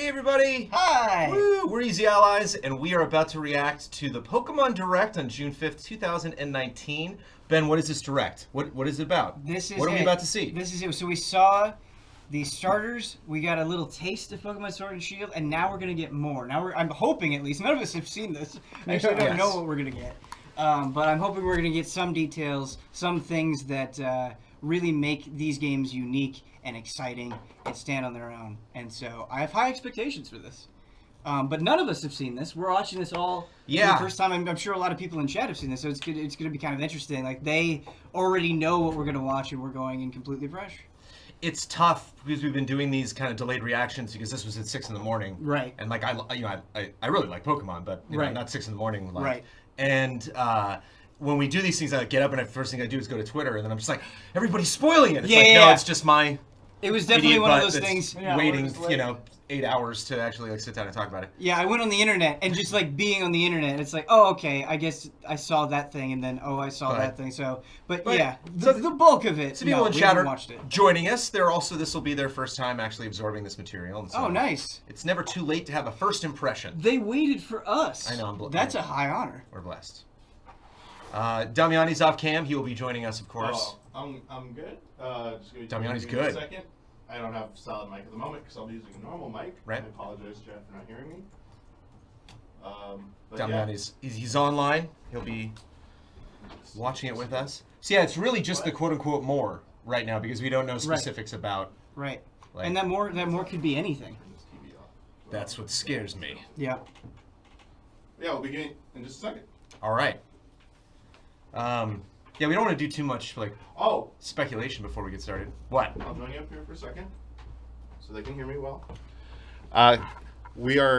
Hey everybody! Hi! Woo! We're Easy Allies, and we are about to react to the Pokemon Direct on June 5th, 2019. Ben, what is this Direct? What is it about? What are we about to see? This is it. So we saw the starters, we got a little taste of Pokemon Sword and Shield, and now we're going to get more. I'm hoping at least, none of us have seen this. I actually don't know what we're going to get. But I'm hoping we're going to get some details, some things that really make these games unique and exciting and stand on their own. And so I have high expectations for this. But none of us have seen this. We're watching this all for the first time. I'm sure a lot of people in chat have seen this, so it's going to be kind of interesting. Like, they already know what we're going to watch, and we're going in completely fresh. It's tough because we've been doing these kind of delayed reactions because this was at 6 in the morning. Right. And like I really like Pokemon, but you know, not 6 in the morning. Like, right. And when we do these things, I get up and the first thing I do is go to Twitter, and then I'm just like, everybody's spoiling it. It's no, it's just my. It was definitely one of those things. Waiting, 8 hours to actually like sit down and talk about it. Yeah, I went on the internet, and just like being on the internet, it's like, oh, okay, I guess I saw that thing, and then I saw that thing. So, but yeah, the bulk of it. So people in chat are joining us. This will be their first time actually absorbing this material. And so nice. It's never too late to have a first impression. They waited for us. I know. That's a high honor. We're blessed. Damiani's off cam. He will be joining us, of course. I'm good. Damiani's good. A second. I don't have a solid mic at the moment because I'll be using a normal mic. Right. I apologize, Jeff, for not hearing me. Damiani's he's online. He'll be watching it with us. So yeah, it's really just the quote-unquote more right now because we don't know specifics about. Right. Like, and that more could be anything. That's what scares me. Yeah. Yeah, we'll begin in just a second. All right. Yeah, we don't want to do too much speculation before we get started. What? I'll join you up here for a second so they can hear me well.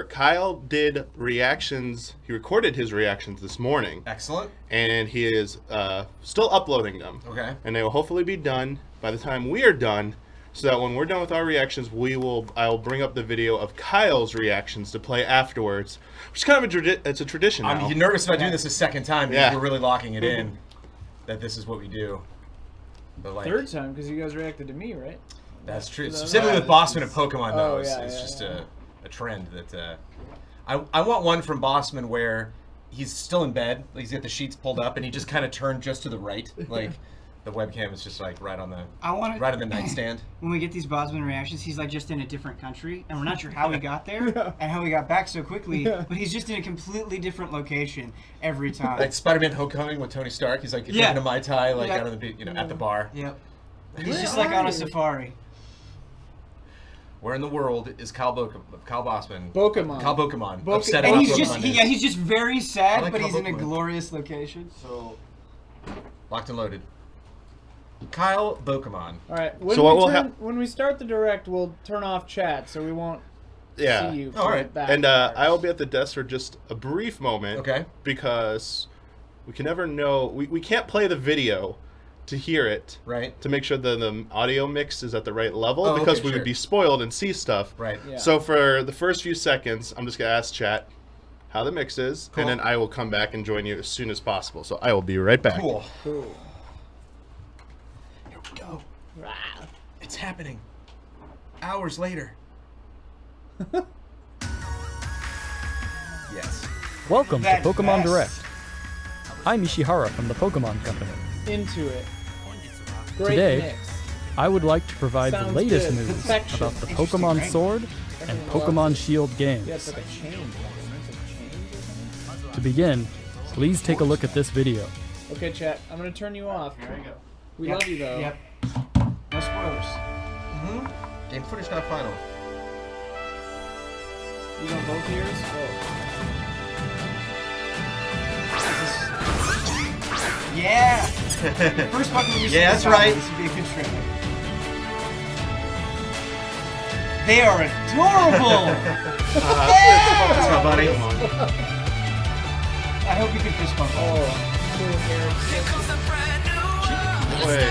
Kyle did reactions. He recorded his reactions this morning. Excellent. And he is still uploading them. Okay. And they will hopefully be done by the time we are done, so that when we're done with our reactions, I will bring up the video of Kyle's reactions to play afterwards, which is kind of it's a tradition now. I'm nervous about doing this a second time because we're really locking it in that this is what we do. But like, third time because you guys reacted to me, right? That's true. Specifically with Bossman and Pokemon, though, it's just a trend that I want one from Bossman where he's still in bed, like he's got the sheets pulled up, and he just kind of turned just to the right, like. The webcam is just like right on the nightstand. When we get these Bosman reactions, he's like just in a different country, and we're not sure how he got there and how he got back so quickly. But he's just in a completely different location every time. Like Spider-Man: Homecoming with Tony Stark. He's like drinking a Mai Tai, like out of the at the bar. Yep. He's just like on a safari. Where in the world is Kyle Bossman? Pokemon. Kyle Pokemon. Upset about Pokemon. He's just very sad, like but he's in a glorious location. So locked and loaded. Kyle Pokemon. All right. When we start the direct, we'll turn off chat, so we won't see you. All right. And I will be at the desk for just a brief moment. Okay. Because we can never know. We can't play the video to hear it. Right. To make sure the audio mix is at the right level because we would be spoiled and see stuff. Right. Yeah. So for the first few seconds, I'm just gonna ask chat how the mix is, and then I will come back and join you as soon as possible. So I will be right back. Cool. Go. Wow. It's happening. Hours later. Yes. Welcome to Pokemon Direct. I'm Ishihara from the Pokemon Company. Into it. Great Today, mix. I would like to provide the latest news about the Pokemon Sword and Pokemon Shield games. Yeah, it's like a chain. To begin, please take a look at this video. Okay, chat. I'm gonna turn you off. Here we go. We love you though. Yep. No spoilers. Game footage not final. You want both ears? Yeah. First Pokemon we see. Yeah, that's right. This would be a good trailer. They are adorable. That's my buddy. I hope you can fist bump. Cool hair. Wait.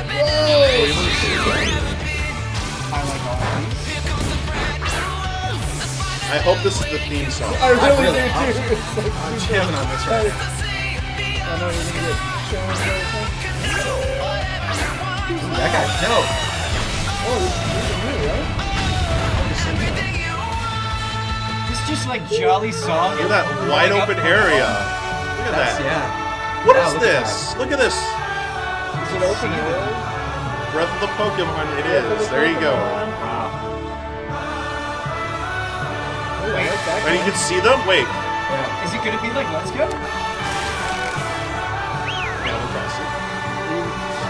I like all of these. I hope this is the theme song. I really do too. It's like, I'm jamming on this right now. I know you're gonna get shown and everything. That guy's dope. Oh, this is new, right? this just like jolly song? Look at that wide open area. Look at that. Yeah. What Wow, is look at this? Look at this. Is it open world? Breath of the Pokemon. It is. There you go. Wow. Oh, I like that And you guy. can see them. Wait. Yeah. Is it gonna be like Let's Go? Animal Crossing.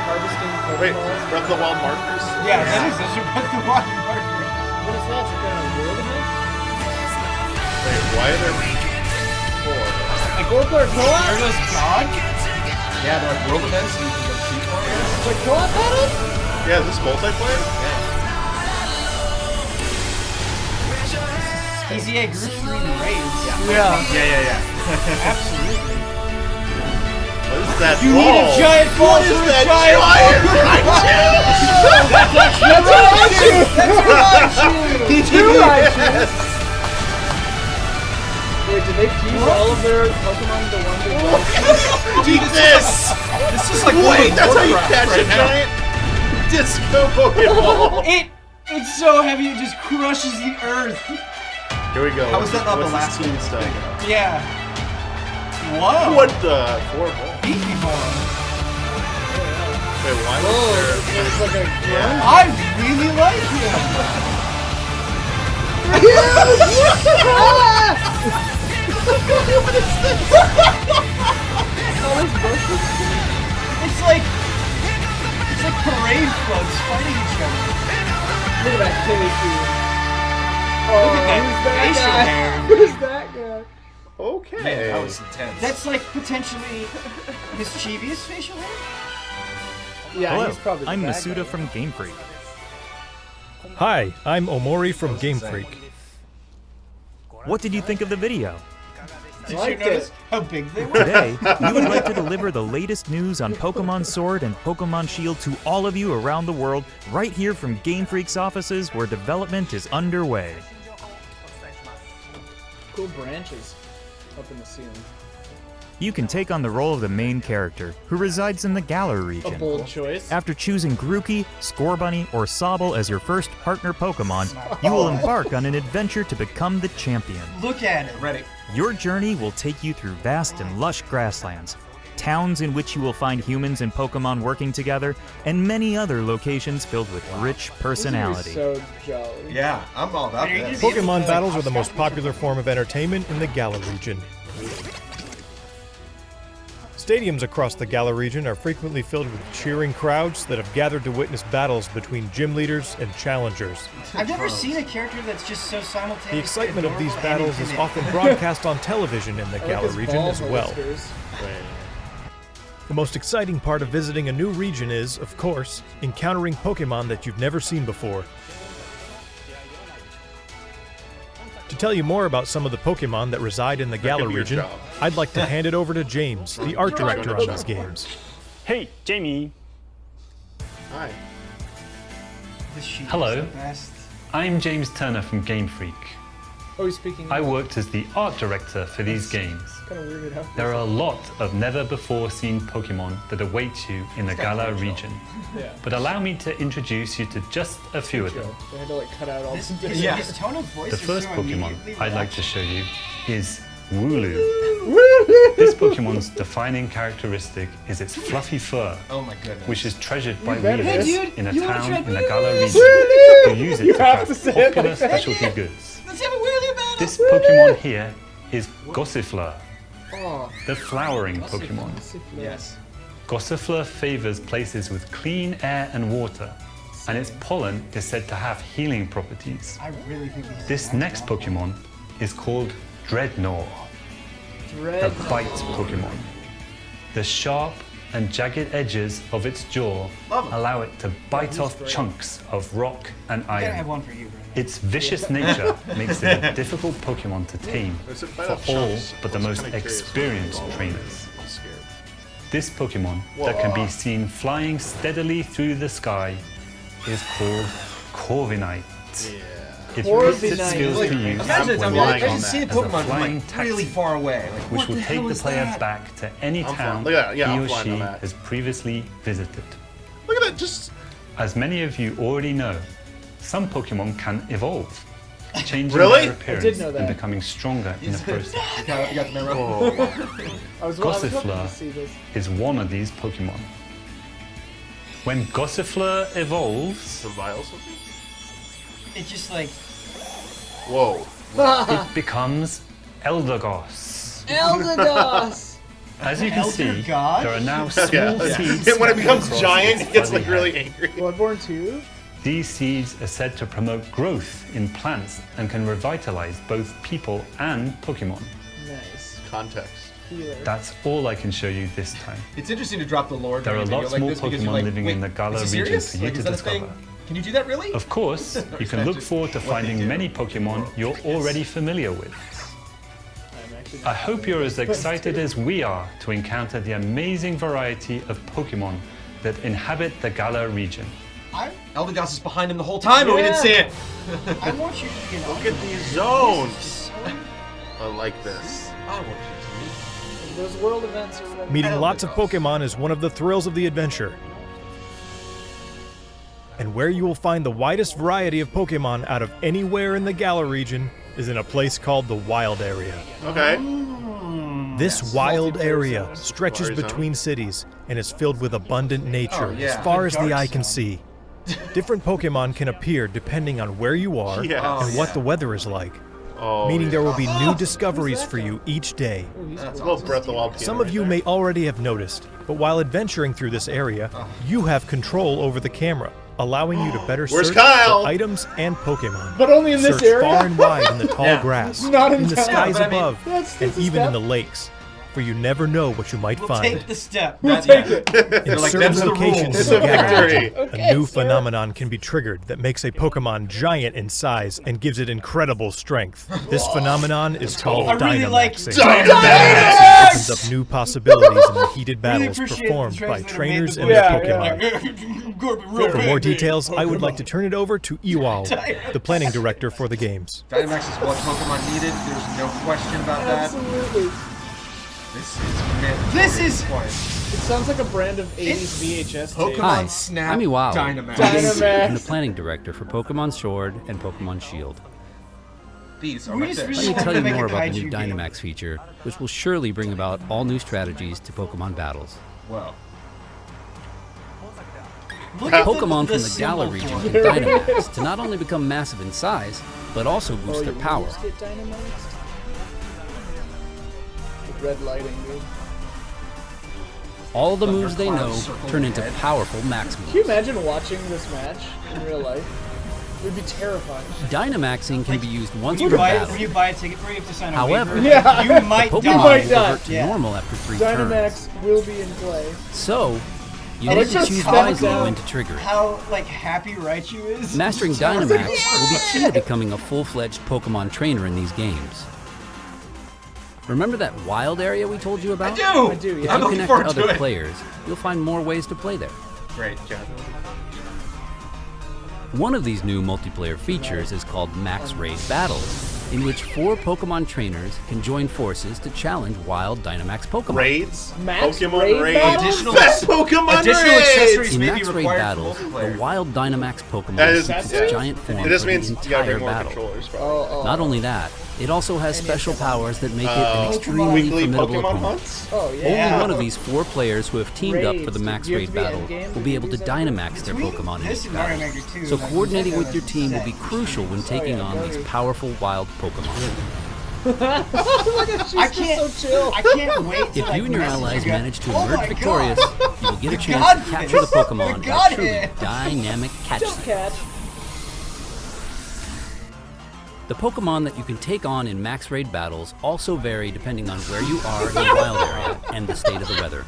Harvesting Wait. Pokeballs. Breath of the Wild markers. Yeah, that is. Those are Breath of the Wild markers. What is that? Is it gonna world event? Wait. Why are there 4? A four-player co-op? Turtles God? Yeah, they're like world events and you can go see for it. It's like co-op battles? Yeah, is this multiplayer? Easy A group 3 raids. Yeah. Yeah. Absolutely. What is that You ball? need a giant ball What is for a that giant giant Two Raichu! Wait, did they fuse all of their Pokemon into one big ball? Eat this! This is like Wait, that's how you catch a right now. giant disco Pokeball. It's so heavy it just crushes the earth. Here we go. How was that not the What's last this one? stuff? Yeah. Whoa. What the? 4 balls. Beefy ball. Wait, why Whoa, was it's like a Yeah. I really like him. It's like parade floats fighting each other. Look at that Pikachu. Look at that who's facial that hair. guy? Who's that guy? Okay. Man, that was intense. That's like potentially mischievous facial hair. Yeah, Hello, he's probably the I'm bad Masuda guy. from Game Freak. Hi, I'm Omori from Game Freak. What did you think of the video? Did you Liked notice it. how big they were? Today, we would like to deliver the latest news on Pokemon Sword and Pokemon Shield to all of you around the world, right here from Game Freak's offices where development is underway. Cool branches up in the ceiling. You can take on the role of the main character, who resides in the Galar A region. bold choice. After choosing Grookey, Scorbunny, or Sobble as your first partner Pokemon, you will embark on an adventure to become the champion. Look at it. Ready. Your journey will take you through vast and lush grasslands, towns in which you will find humans and Pokemon working together, and many other locations filled with rich personality. This is so jolly. Yeah, I'm all about Are you this. gonna be- Pokemon battles are the most popular form of entertainment in the Galar region. Stadiums across the Galar region are frequently filled with cheering crowds that have gathered to witness battles between gym leaders and challengers. I've never seen a character that's just so simultaneous. The excitement of these adorable and battles is intimidating. often broadcast on television in the I like Galar his region ball as well. holsters. The most exciting part of visiting a new region is, of course, encountering Pokemon that you've never seen before. To tell you more about some of the Pokemon that reside in the Galar could be your region, job. I'd like to hand it over to James, the art director on these games. Hey, Jamie. Hi. The sheep Hello. is the best. I'm James Turner from Game Freak. Oh, he's speaking. I worked as the art director for these games. Kind of weirded out. There are a lot of never-before-seen Pokemon that await you in the Galar region. Yeah. But allow me to introduce you to just a few of them. Joke. They had to like cut out all This, the his, Yeah. his tone of voice The is first so Pokemon immediately I'd like to relaxing. show you is Wooloo. This Pokemon's defining characteristic is its fluffy fur, Oh my goodness. which is treasured by better. weavers Hey, dude, in a you wanna town try in the Wooloo? Galar region who use it to have to craft say it popular like that. specialty goods. Let's have a wheelie battle. This Pokemon here is Gossifleur, Oh, the flowering Pokemon. Yes. Gossifleur favors places with clean air and water, and its pollen is said to have healing properties. I really think This next Pokemon is called Dreadnought, the Dread. bite Pokemon. The sharp and jagged edges of its jaw Love 'em. allow it to bite off chunks of rock and I gotta have iron. one for you, Brandon. Its vicious nature makes it a difficult Pokemon to tame Is it for bite off all chunks? but the I was most kinda curious. experienced Oh, trainers. I'm scared. This Pokemon that can be seen flying steadily through the sky is called Corviknight. It puts its Corviknight. skills Like, to use imagine, when flying working on imagine seeing a as a Pokemon from flying like really taxi, far away. Like, which what will the take hell the is player that? back to any I'm town flying. Look at that. Yeah, he I'm or flying she on that. has previously visited. Look at that. Just As many of you already know, some Pokemon can evolve. changing Really? their appearance I did know that. and becoming stronger in the process. You got the memo? I was hoping to Gossifleur see this. is one of these Pokemon. When Gossifleur evolves, Some vials? It's just like Whoa. it becomes Eldegoss. Eldegoss! As you can Elder see, God? there are now small Yeah. seeds. And when it becomes across giant, its it gets fuzzy like really head. angry. Bloodborne 2? These seeds are said to promote growth in plants and can revitalize both people and Pokemon. Nice. Context. Healer. That's all I can show you this time. It's interesting to drop the lore. There are during a lots video more like this because you're Pokemon like, living wait, in the Galar is he region serious? for you Like, to is that a discover. thing? Can you do that really? Of course, you can look forward to finding many Pokemon you're already familiar with. I hope you're as excited as we are to encounter the amazing variety of Pokemon that inhabit the Galar region. Eldegoss is behind him the whole time, but we didn't see it. I want you to get Look at these zones. I like this. I want you to meet. Those world events are what Meeting lots of Pokemon is one of the thrills of the adventure. And where you will find the widest variety of Pokemon out of anywhere in the Galar region is in a place called the Wild Area. Okay. This wild area zone. stretches Water zone. between cities and is filled with abundant nature Oh, yeah. as far The as the dark eye can zone. see. Different Pokemon can appear depending on where you are Yeah. and what the weather is like, Oh, meaning yeah. there will be new discoveries for you each day. It's a little Breath of the Wild. Some of you may already have noticed, but while adventuring through this area, you have control over the camera, allowing you to better Where's search Kyle? for items and Pokemon. But only in this Search area? far and wide in the tall Yeah. grass, Not in the town. skies But I mean, above, that's and a even in step. the lakes, for you never know what you might We'll find. take the step. We'll take it. In like, certain "That's the locations rule." It's in a the Galar victory. region, Okay, a new sir. phenomenon can be triggered that makes a Pokemon giant in size and gives it incredible strength. This phenomenon is called I really like Dynamaxing. Dynamax! Opens up new possibilities in the heated Really battles appreciate the performed by translator trainers made and the their voice. Pokemon. For more details, I would like to turn it over to Ewald, the planning director for the games. Dynamax is what Pokemon needed. There's no question about that. Absolutely. This is meant This for is- point. It sounds like a brand of 80s VHS tape. Pokemon Hi, Snap I'm Iwao. Dynamax. Dynamax. I'm the planning director for Pokemon Sword and Pokemon Shield. These are We my just fish. really Let me wanted tell to you make more a about the kaiju new game. Dynamax feature, which will surely bring about all new strategies to Pokemon battles. Whoa. Look at Pokemon from the symbol Galar for region it. can Dynamax to not only become massive in size, but also boost their your power. moves get Dynamaxed? With red lighting, dude. All the moves they know Thundercloud, circle turn into head. powerful max Can you moves. imagine watching this match in real life? It would be terrifying. Dynamaxing can be used once When per you buy it, battle. when you buy a ticket for it, you have to sign a However, waiver. Yeah. You might Pokemon die. might will die. revert to Yeah. normal after 3 turns. Dynamax will be in play. So, you I need like to this choose step wisely down. when to trigger it. How like happy Raichu is. Mastering Dynamax will be key to becoming a full-fledged Pokemon trainer in these games. Remember that wild area we told you about? I do, yeah. If I'm you looking connect forward to to other it. players, you'll find more ways to play there. Great. One of these new multiplayer features is called Max Raid Battles, in which 4 Pokemon trainers can join forces to challenge wild Dynamax Pokemon. Raids? Max Pokemon raid raids? battles? Additional- Best Pokemon Additional raids! accessories In may Max be Raid required Battles, for the multiplayer. wild Dynamax Pokemon That is- keeps yeah. its giant form It for just the means you gotta entire bring more battle. controllers, probably. Not only that, it also has special powers that make it an extremely Weekly formidable Pokemon opponent. hunts? Oh, yeah. Only one of these 4 players who have teamed up for the Raids. Max Do you have Raid to be battle endgame will to be able to use that? Dynamax their Pokemon in This these is Mario battles. Maker 2, So like, coordinating with your that's team will be sick. crucial when taking on these powerful wild Pokemon. I can't. so chill. I can't wait. To, If like, you and your message allies you guys. manage to Oh emerge my victorious, God. you will get a The chance God to capture the Fist. Pokemon The in a God truly Hand. dynamic catch Just scene. catch. The Pokemon that you can take on in Max Raid battles also vary depending on where you are in the wild area and the state of the weather.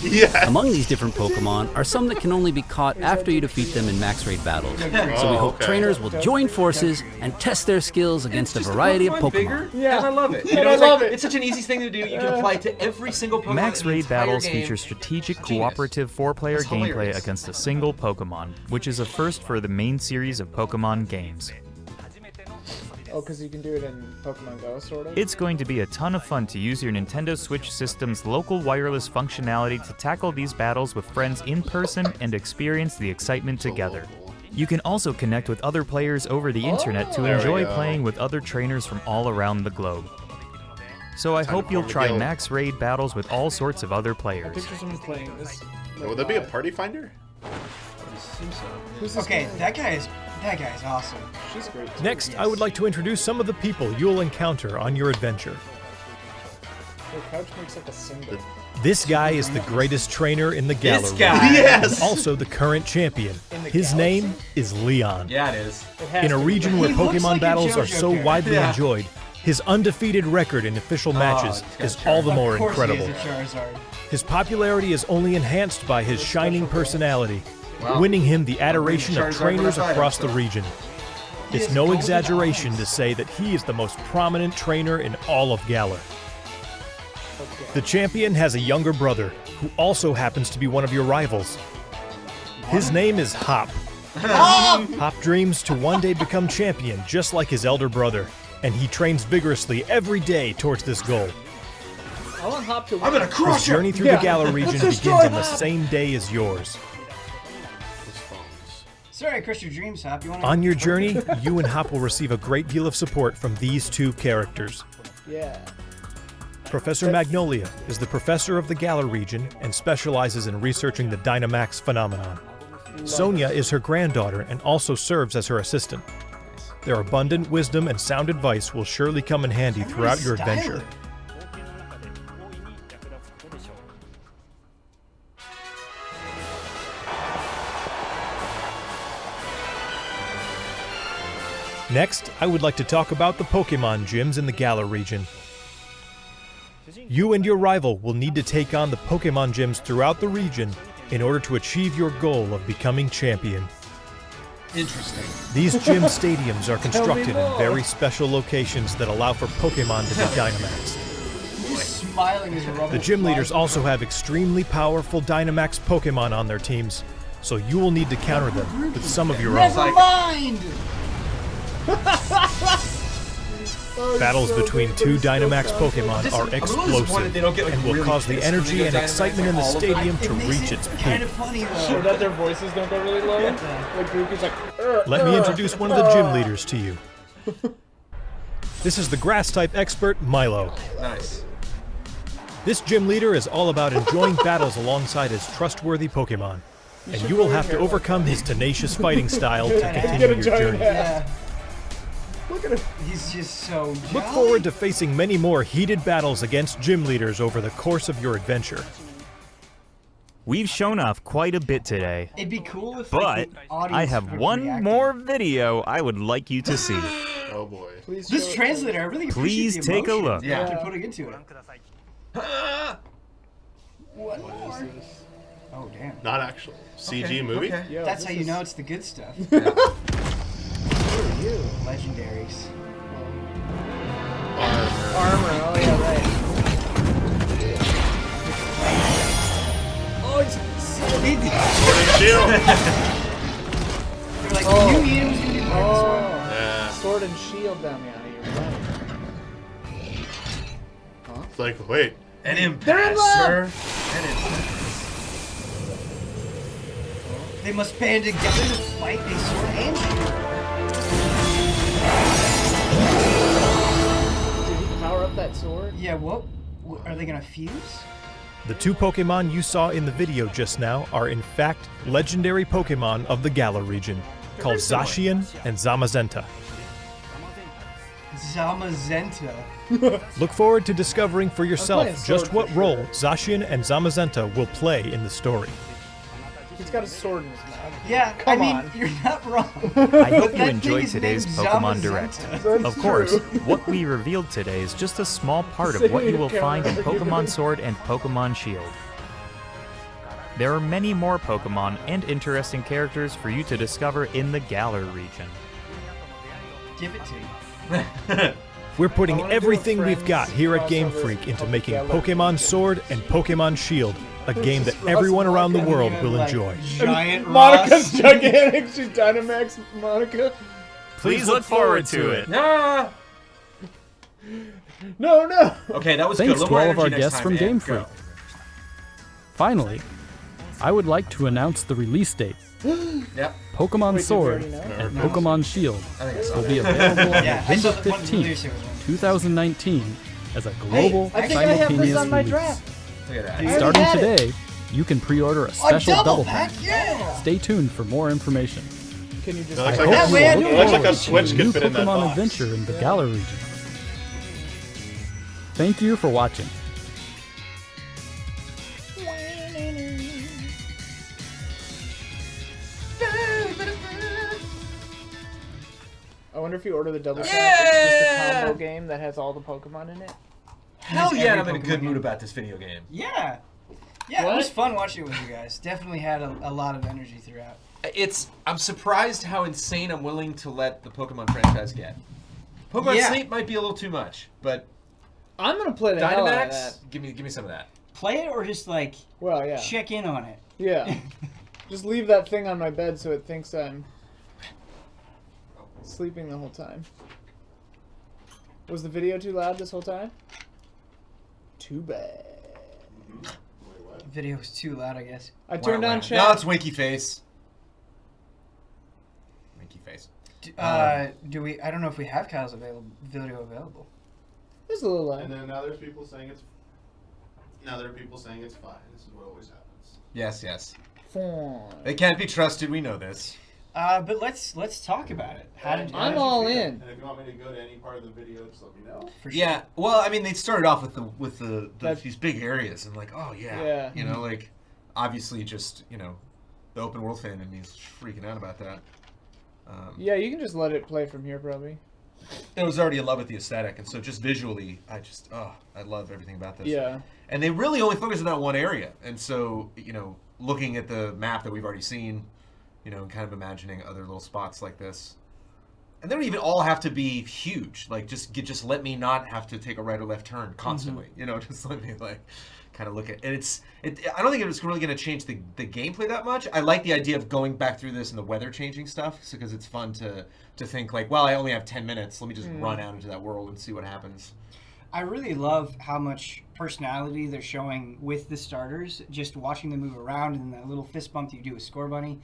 Yeah. Among these different Pokemon are some that can only be caught after you defeat them in Max Raid battles. So we hope okay. trainers will join forces and test their skills against a variety of Pokemon. Bigger, Yeah. and I love it. You And know, I it's love like, it. It's such an easy thing to do. You can apply it to every single Pokemon. Max in the Raid entire battles game. feature strategic, It's genius. cooperative 4-player It's gameplay hilarious. against a single Pokemon, which is a first for the main series of Pokemon games. Oh, because you can do it in Pokemon Go, sort of? It's going to be a ton of fun to use your Nintendo Switch system's local wireless functionality to tackle these battles with friends in person and experience the excitement together. You can also connect with other players over the internet to enjoy playing with other trainers from all around the globe. So I hope you'll try max raid battles with all sorts of other players. I picture someone playing this. Would that be a party finder? Okay, that guy is awesome. She's great. Next, I would like to introduce some of the people you'll encounter on your adventure. Her couch makes like a symbol. This guy is the greatest trainer in the Galar region. Yes! And also the current champion. His name is Leon. Yeah, it is. In a region where He looks Pokemon like a battles are JoJo so character. widely enjoyed, his undefeated record in official matches is all the more incredible. His popularity is only enhanced by his shining personality, winning him the adoration of trainers across the region. It's no exaggeration to say that he is the most prominent trainer in all of Galar. The champion has a younger brother, who also happens to be one of your rivals. His name is Hop. Hop dreams to one day become champion just like his elder brother, and he trains vigorously every day towards this goal. I want Hop to win. I'm gonna His crush him! journey through the Galar region begins on the same day as yours. Sorry, I crushed your dreams, Hop. You want On your journey, you and Hop will receive a great deal of support from these two characters. Yeah. Professor Magnolia is the professor of the Galar region and specializes in researching the Dynamax phenomenon. Sonia is her granddaughter and also serves as her assistant. Their abundant wisdom and sound advice will surely come in handy throughout your adventure. Next, I would like to talk about the Pokémon gyms in the Galar region. You and your rival will need to take on the Pokémon gyms throughout the region in order to achieve your goal of becoming champion. Interesting. These gym stadiums are constructed in very special locations that allow for Pokémon to be Dynamaxed. smiling as a rubber. The gym leaders also have extremely powerful Dynamax Pokémon on their teams, so you will need to counter them with some of your own. Never mind! Battles between two Dynamax Pokemon are explosive and will cause the energy and excitement in the stadium to reach its peak. Sure that their voices don't go really low. Like Grookey's like, Let me introduce one of the gym leaders to you. This is the Grass-type expert, Milo. Nice. This gym leader is all about enjoying battles alongside his trustworthy Pokemon, and you will have to overcome his tenacious fighting style to continue your journey. Yeah. Look at him. He's just so jolly. Look forward to facing many more heated battles against gym leaders over the course of your adventure. We've shown off quite a bit today, It'd be cool if, but like, the audience I have were one reacting. more video I would like you to see. Oh boy. please This show it. translator, I really appreciate Please the take a emotion look. that you're putting into it. What more? Oh, damn. Not actual. CG movie? Okay. Yo, That's this how you is- know it's the good stuff. Who are you? Legendaries. Armor, oh yeah, right. Oh, it's so They did- Shield! They're like, you need him to do this one. Oh, Yeah. Sword and Shield down the alley. It's like, wait. An impasse, sir. An impasse. They must band together to fight a sword and shield. Did he power up that sword? Yeah, what? Are they gonna fuse? The two Pokemon you saw in the video just now are in fact legendary Pokemon of the Galar region, called Zacian and Zamazenta. Zamazenta. Look forward to discovering for yourself playing just Sword what for role sure. Zacian and Zamazenta will play in the story. He's got a sword in his mouth. Yeah, Come I mean, on. you're not wrong. I hope you That enjoyed thing is today's named Pokemon Zamazenta. Direct. That's Of course, true. what we revealed today is just a small part of Sitting what you in will the find in camera. Pokemon Sword and Pokemon Shield. There are many more Pokemon and interesting characters for you to discover in the Galar region. Give it to me. We're I putting wanna do a everything we've Friends got here at Game crossover Freak into of making Galar. Pokemon Sword and Pokemon Shield, a game that everyone around the world will enjoy. Giant Monica's Ross. gigantic. She's Dynamax Monica. Please look forward to it. Ah! No, no. Okay, that was Thanks good. to all of our guests from Game Freak. Finally, I would like to announce the release date. Yep. Pokemon Sword and Pokemon Shield will be available on November 15th, 2019 as a global simultaneous release. Starting today, you can pre-order a special double pack. Stay tuned for more information. Can you just It looks like a Switch new could fit in that Pokemon box. adventure in the Galar region. Thank you for watching. I wonder if you order the double pack, it's just a combo game that has all the Pokemon in it. Hell yeah, I'm in a good mood about this video game. Yeah. Yeah, it was fun watching it with you guys. Definitely had a lot of energy throughout. I'm surprised how insane I'm willing to let the Pokemon franchise get. Pokemon Sleep might be a little too much, but I'm gonna play the hell out of that. Give me some of that. Play it or just check in on it. Yeah. Just leave that thing on my bed so it thinks I'm sleeping the whole time. Was the video too loud this whole time? Too bad. Video was too loud, I guess. I turned on chat. No, it's Winky Face. Winky Face. Do we? I don't know if we have Kyle's video available. It's a little loud. And then now there's people saying it's. Now there are people saying it's fine. This is what always happens. Yes. Fine. They can't be trusted. We know this. But let's talk about it. I'm all in. And if you want me to go to any part of the video, just let me know. For sure. Yeah. Well, I mean, they started off with these big areas and like, oh yeah. You know, like obviously just the open world fan in me is freaking out about that. Yeah, you can just let it play from here, probably. I was already in love with the aesthetic, and so just visually, I love everything about this. Yeah. And they really only focus on that one area, and so looking at the map that we've already seen, and kind of imagining other little spots like this, and they don't even all have to be huge. Like just let me not have to take a right or left turn constantly. Just let me kind of look at it. I don't think it's really going to change the gameplay that much. I like the idea of going back through this and the weather changing stuff, because it's fun to think like, well, I only have 10 minutes. Let me just run out into that world and see what happens. I really love how much personality they're showing with the starters. Just watching them move around and that little fist bump that you do with Score Bunny.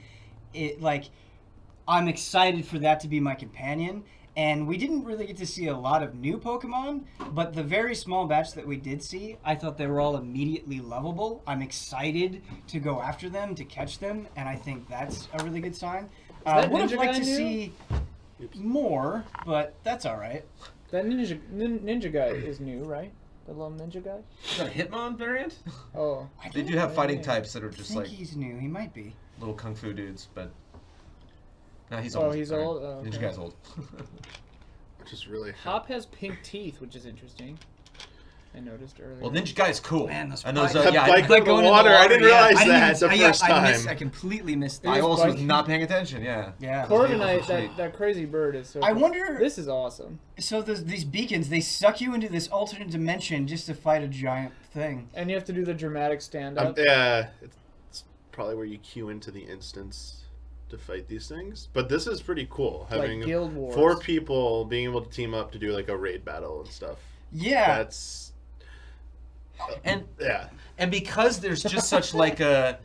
I'm excited for that to be my companion. And we didn't really get to see a lot of new Pokemon, but the very small batch that we did see, I thought they were all immediately lovable. I'm excited to go after them, to catch them, and I think that's a really good sign. I would have liked to see more, but that's all right. That ninja guy is new, right? The little ninja guy? Is that a Hitmon variant? Oh. They do have fighting types that are just I think he's new. He might be. Little kung fu dudes, but... No, he's old. old. Oh, he's old? Oh, okay. Ninja guy's old. Which is really... Hop has pink teeth, which is interesting. I noticed earlier. Well, Ninja Guy's cool. Man, those and those, bike going in the water. I didn't realize that the first time. I completely missed that. I also was not paying attention, yeah. Corviknight, that crazy bird is so cool. I wonder... This is awesome. So these beacons, they suck you into this alternate dimension just to fight a giant thing. And you have to do the dramatic stand-up. Yeah, it's probably where you queue into the instance to fight these things. But this is pretty cool. Having like Guild Wars. 4 people being able to team up to do like a raid battle and stuff. Yeah. That's... And yeah, and because there's just such like a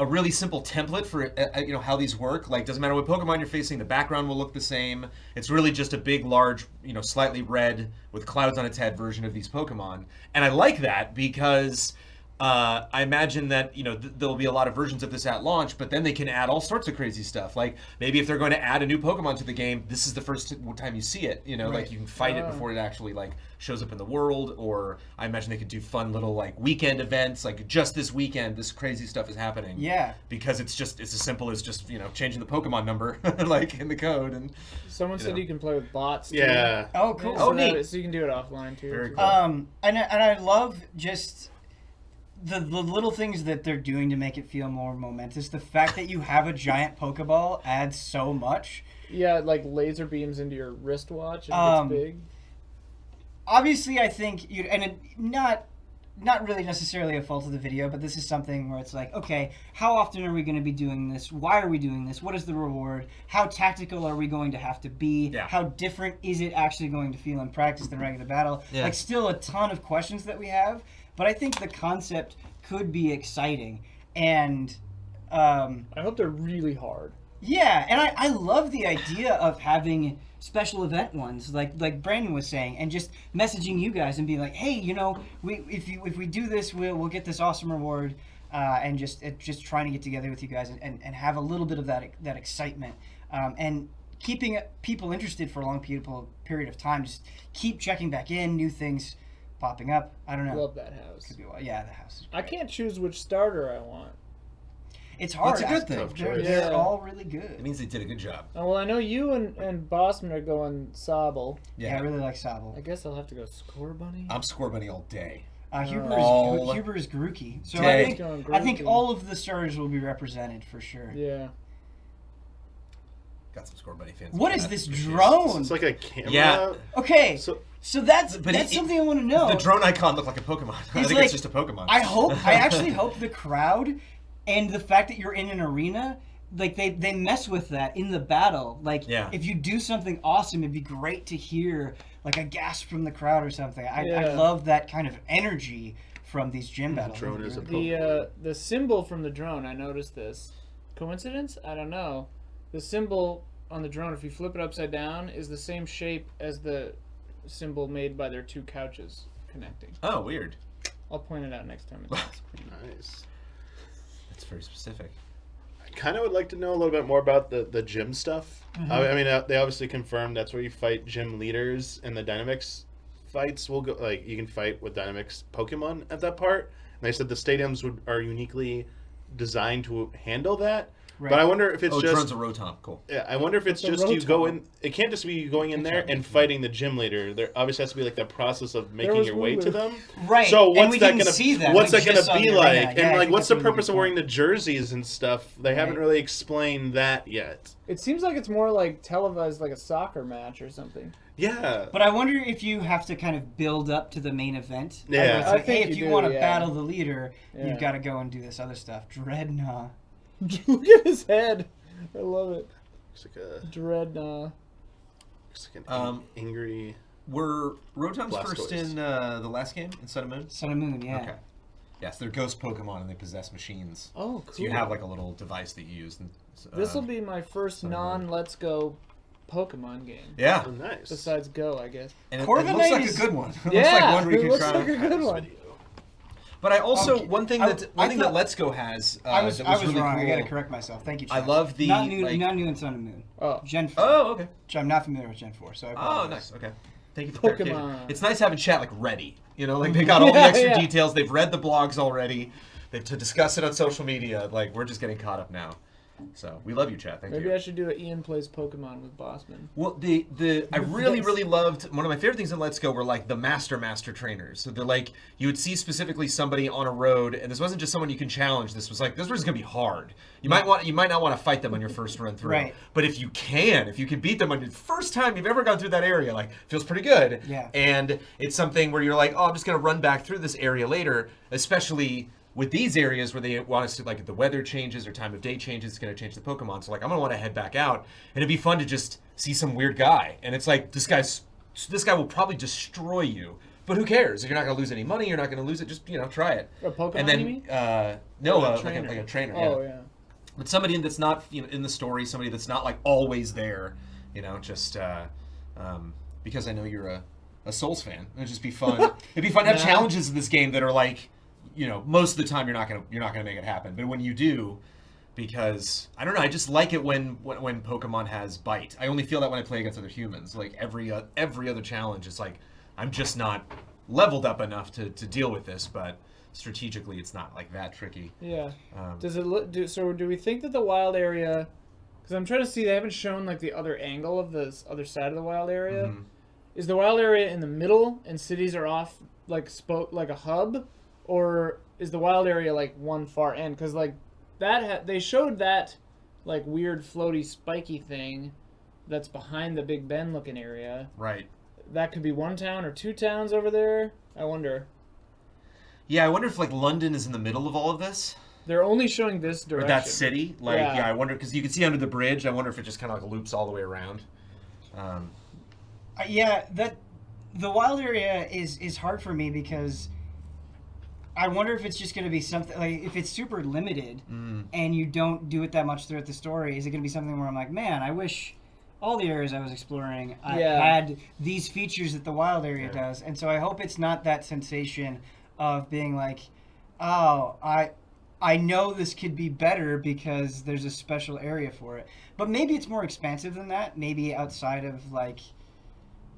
really simple template for how these work. Like, doesn't matter what Pokemon you're facing, the background will look the same. It's really just a big, large, slightly red with clouds on its head version of these Pokemon. And I like that because I imagine that there'll be a lot of versions of this at launch, but then they can add all sorts of crazy stuff. Like maybe if they're going to add a new Pokemon to the game, this is the first time you see it. Right. Like you can fight it before it actually shows up in the world. Or I imagine they could do fun little weekend events. Like just this weekend, this crazy stuff is happening. Yeah. Because it's as simple as just changing the Pokemon number in the code. And someone said you can play with bots too. Yeah. Oh, cool. So neat. So you can do it offline too. Very cool. And I love just the little things that they're doing to make it feel more momentous. The fact that you have a giant Pokeball adds so much. Yeah, like laser beams into your wristwatch and it's big. Obviously, I think not really necessarily a fault of the video, but this is something where it's like, okay, how often are we going to be doing this? Why are we doing this? What is the reward? How tactical are we going to have to be? Yeah. How different is it actually going to feel in practice than regular battle? Yeah. Still a ton of questions that we have, but I think the concept could be exciting. and I hope they're really hard. Yeah, and I love the idea of having special event ones, like Brandon was saying, and just messaging you guys and being like, hey, if we do this, we'll get this awesome reward, and just trying to get together with you guys and have a little bit of that excitement, and keeping people interested for a long period of time. Just keep checking back in, new things popping up. I don't know. Love that house. Could be, yeah, the house is great. I can't choose which starter I want. It's hard. Well, it's a good thing. They're all really good. It means they did a good job. Oh, well, I know you and Bossman are going Sobble. Yeah, I really like Sobble. I guess I'll have to go Score Bunny. I'm Score Bunny all day. Huber is Grookey. So I think all of the starters will be represented for sure. Yeah. Got some Score Bunny fans. What is this drone? It's like a camera. Yeah. Okay. So that's something I want to know. The drone icon looked like a Pokemon. I think it's just a Pokemon. I actually hope the crowd and the fact that you're in an arena, like they mess with that in the battle. Like if you do something awesome, it'd be great to hear like a gasp from the crowd or something. I love that kind of energy from these gym battles. The drone is a Pokemon. The symbol from the drone, I noticed this. Coincidence? I don't know. The symbol on the drone, if you flip it upside down, is the same shape as the symbol made by their two couches connecting. Oh, weird. I'll point it out next time. Nice. That's very specific. I kind of would like to know a little bit more about the gym stuff. Mm-hmm. I mean, they obviously confirmed that's where you fight gym leaders, and the Dynamax fights will go. Like you can fight with Dynamax Pokemon at that part. And they said the stadiums are uniquely designed to handle that. Right. But I wonder if it's just drone's a Rotom. Cool. Yeah, I wonder if it's just you go in. It can't just be you going in there and fighting the gym leader. There obviously has to be like that process of making your way to them. Right. So what's that gonna what's that gonna be like? And like, what's the purpose of wearing the jerseys and stuff? They haven't really explained that yet. It seems like it's more like televised, like a soccer match or something. Yeah. But I wonder if you have to kind of build up to the main event. Yeah. It's like, hey, if you want to battle the leader, you've got to go and do this other stuff. Dreadnought. Look at his head. I love it. Looks like a Dreadnought. Looks like an angry. Were Rotoms first in the last game in Sun and Moon? Sun and Moon, yeah. Okay. Yes, they're ghost Pokemon and they possess machines. Oh, cool. So you have like a little device that you use. This will be my first non-Let's Go Pokemon game. Yeah. Oh, nice. Besides Go, I guess. And it looks like a good one. Yeah, looks like one it looks like a good one. But I also one thing that Let's Go has. I was really wrong. Cool. I got to correct myself. Thank you, Chad. I love the not new in Sun and Moon. Oh, Gen 4. Oh, okay. I'm not familiar with Gen 4, so I apologize. Oh, nice. Okay. Thank you for Pokemon. clarification. It's nice having chat like ready. You know, like they got all the extra details. They've read the blogs already. To discuss it on social media. Like we're just getting caught up now. So we love you, chat. Thank you. Maybe I should do an Ian Plays Pokemon with Bossman. Well, I really loved one of my favorite things in Let's Go were like the master trainers. So they're like you would see specifically somebody on a road, and this wasn't just someone you can challenge. This was like this was gonna be hard. You might not want to fight them on your first run through. Right. But if you can beat them on the first time you've ever gone through that area, like feels pretty good. Yeah. And it's something where you're like, oh, I'm just gonna run back through this area later, especially with these areas where they want us to, like, if the weather changes or time of day changes, it's going to change the Pokemon. So, like, I'm going to want to head back out. And it'd be fun to just see some weird guy. And it's like, this guy will probably destroy you. But who cares? If you're not going to lose any money, you're not going to lose it. Just, try it. A Pokemon, and then, you mean? No, like a trainer. Oh, yeah. But somebody that's not, in the story, somebody that's not, like, always there. Just because I know you're a Souls fan. It'd just be fun. It'd be fun to have challenges in this game that are, like, most of the time you're not gonna make it happen, but when you do, because I don't know, I just like it when Pokemon has bite. I only feel that when I play against other humans. Like every other challenge, it's like I'm just not leveled up enough to deal with this. But strategically, it's not like that tricky. Yeah. Does it look? Do we think that the wild area? Because I'm trying to see, they haven't shown like the other angle of the other side of the wild area. Mm-hmm. Is the wild area in the middle and cities are off like a hub? Or is the wild area like one far end? Because like they showed that like weird floaty spiky thing that's behind the Big Ben looking area. Right. That could be one town or two towns over there. I wonder. Yeah, I wonder if like London is in the middle of all of this. They're only showing this direction. Or that city. Like I wonder because you can see under the bridge. I wonder if it just kind of like loops all the way around. The wild area is hard for me because I wonder if it's just going to be something like if it's super limited and you don't do it that much throughout the story. Is it going to be something where I'm like, man, I wish all the areas I was exploring I had these features that the wild area does, and so I hope it's not that sensation of being like, oh, I know this could be better because there's a special area for it. But maybe it's more expansive than that. Maybe outside of like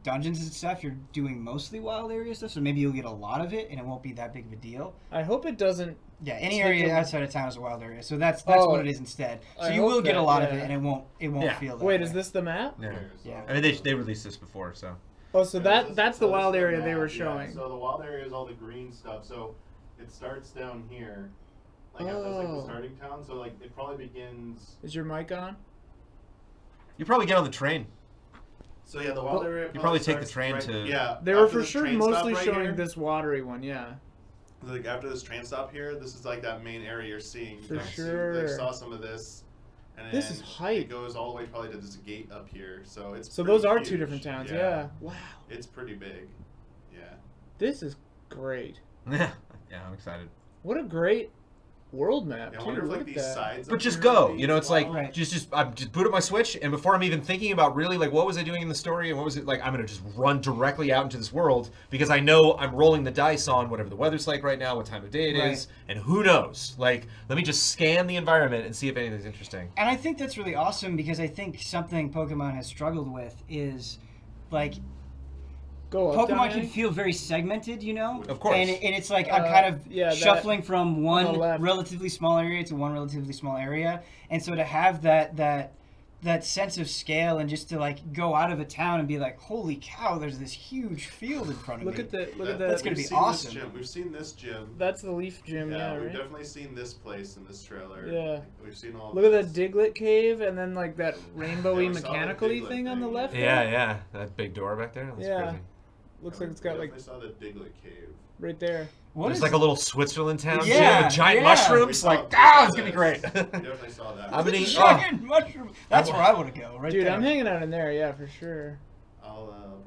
dungeons and stuff, you're doing mostly wild area stuff, so maybe you'll get a lot of it and it won't be that big of a deal. I hope it doesn't. Yeah, any area outside of town is a wild area, so that's what it is instead. So you will get a lot of it, and it won't feel that Wait, way. is this the map? Yeah. I mean, they released this before, so. Oh, so that's the wild area they were showing. So the wild area is all the green stuff. So it starts down here. Like that's like the starting town. So like it probably begins. Is your mic on? You probably get on the train. So yeah, the wild area. You probably take the train to. Yeah. They were for sure mostly showing this watery one. Yeah. Like after this train stop here, this is like that main area you're seeing. For sure. They saw some of this. And this is hype. It goes all the way probably to this gate up here. So it's. So those are huge. 2 different towns. Yeah. Wow. It's pretty big. Yeah. This is great. Yeah, I'm excited. What a great world map, I too. wonder if, Look like, at these that. sides But just go. You know, it's like just boot up my Switch, and before I'm even thinking about really like what was I doing in the story and what was it like, I'm gonna just run directly out into this world because I know I'm rolling the dice on whatever the weather's like right now, what time of day it is, and who knows? Like, let me just scan the environment and see if anything's interesting. And I think that's really awesome because I think something Pokemon has struggled with is like. Pokemon can feel very segmented, you know? Of course. And it's like I'm kind of shuffling from one relatively small area to one relatively small area. And so to have that sense of scale and just to like go out of a town and be like, holy cow, there's this huge field in front of me. Look at that. That's going to be awesome. We've seen this gym. That's the Leaf Gym, We've right? definitely seen this place in this trailer. Yeah. We've seen all Look at that Diglett cave and then like that rainbowy mechanical-y thing on the left. Yeah. That big door back there. That's crazy. Looks like it's got like. I saw the Diglett cave. Right there. There's like a little Switzerland town gym with giant mushrooms. Like, it's gonna be great. Definitely saw that. I'm gonna eat giant mushroom. That's where I want to go. Right Dude, there. I'm hanging out in there. Yeah, for sure.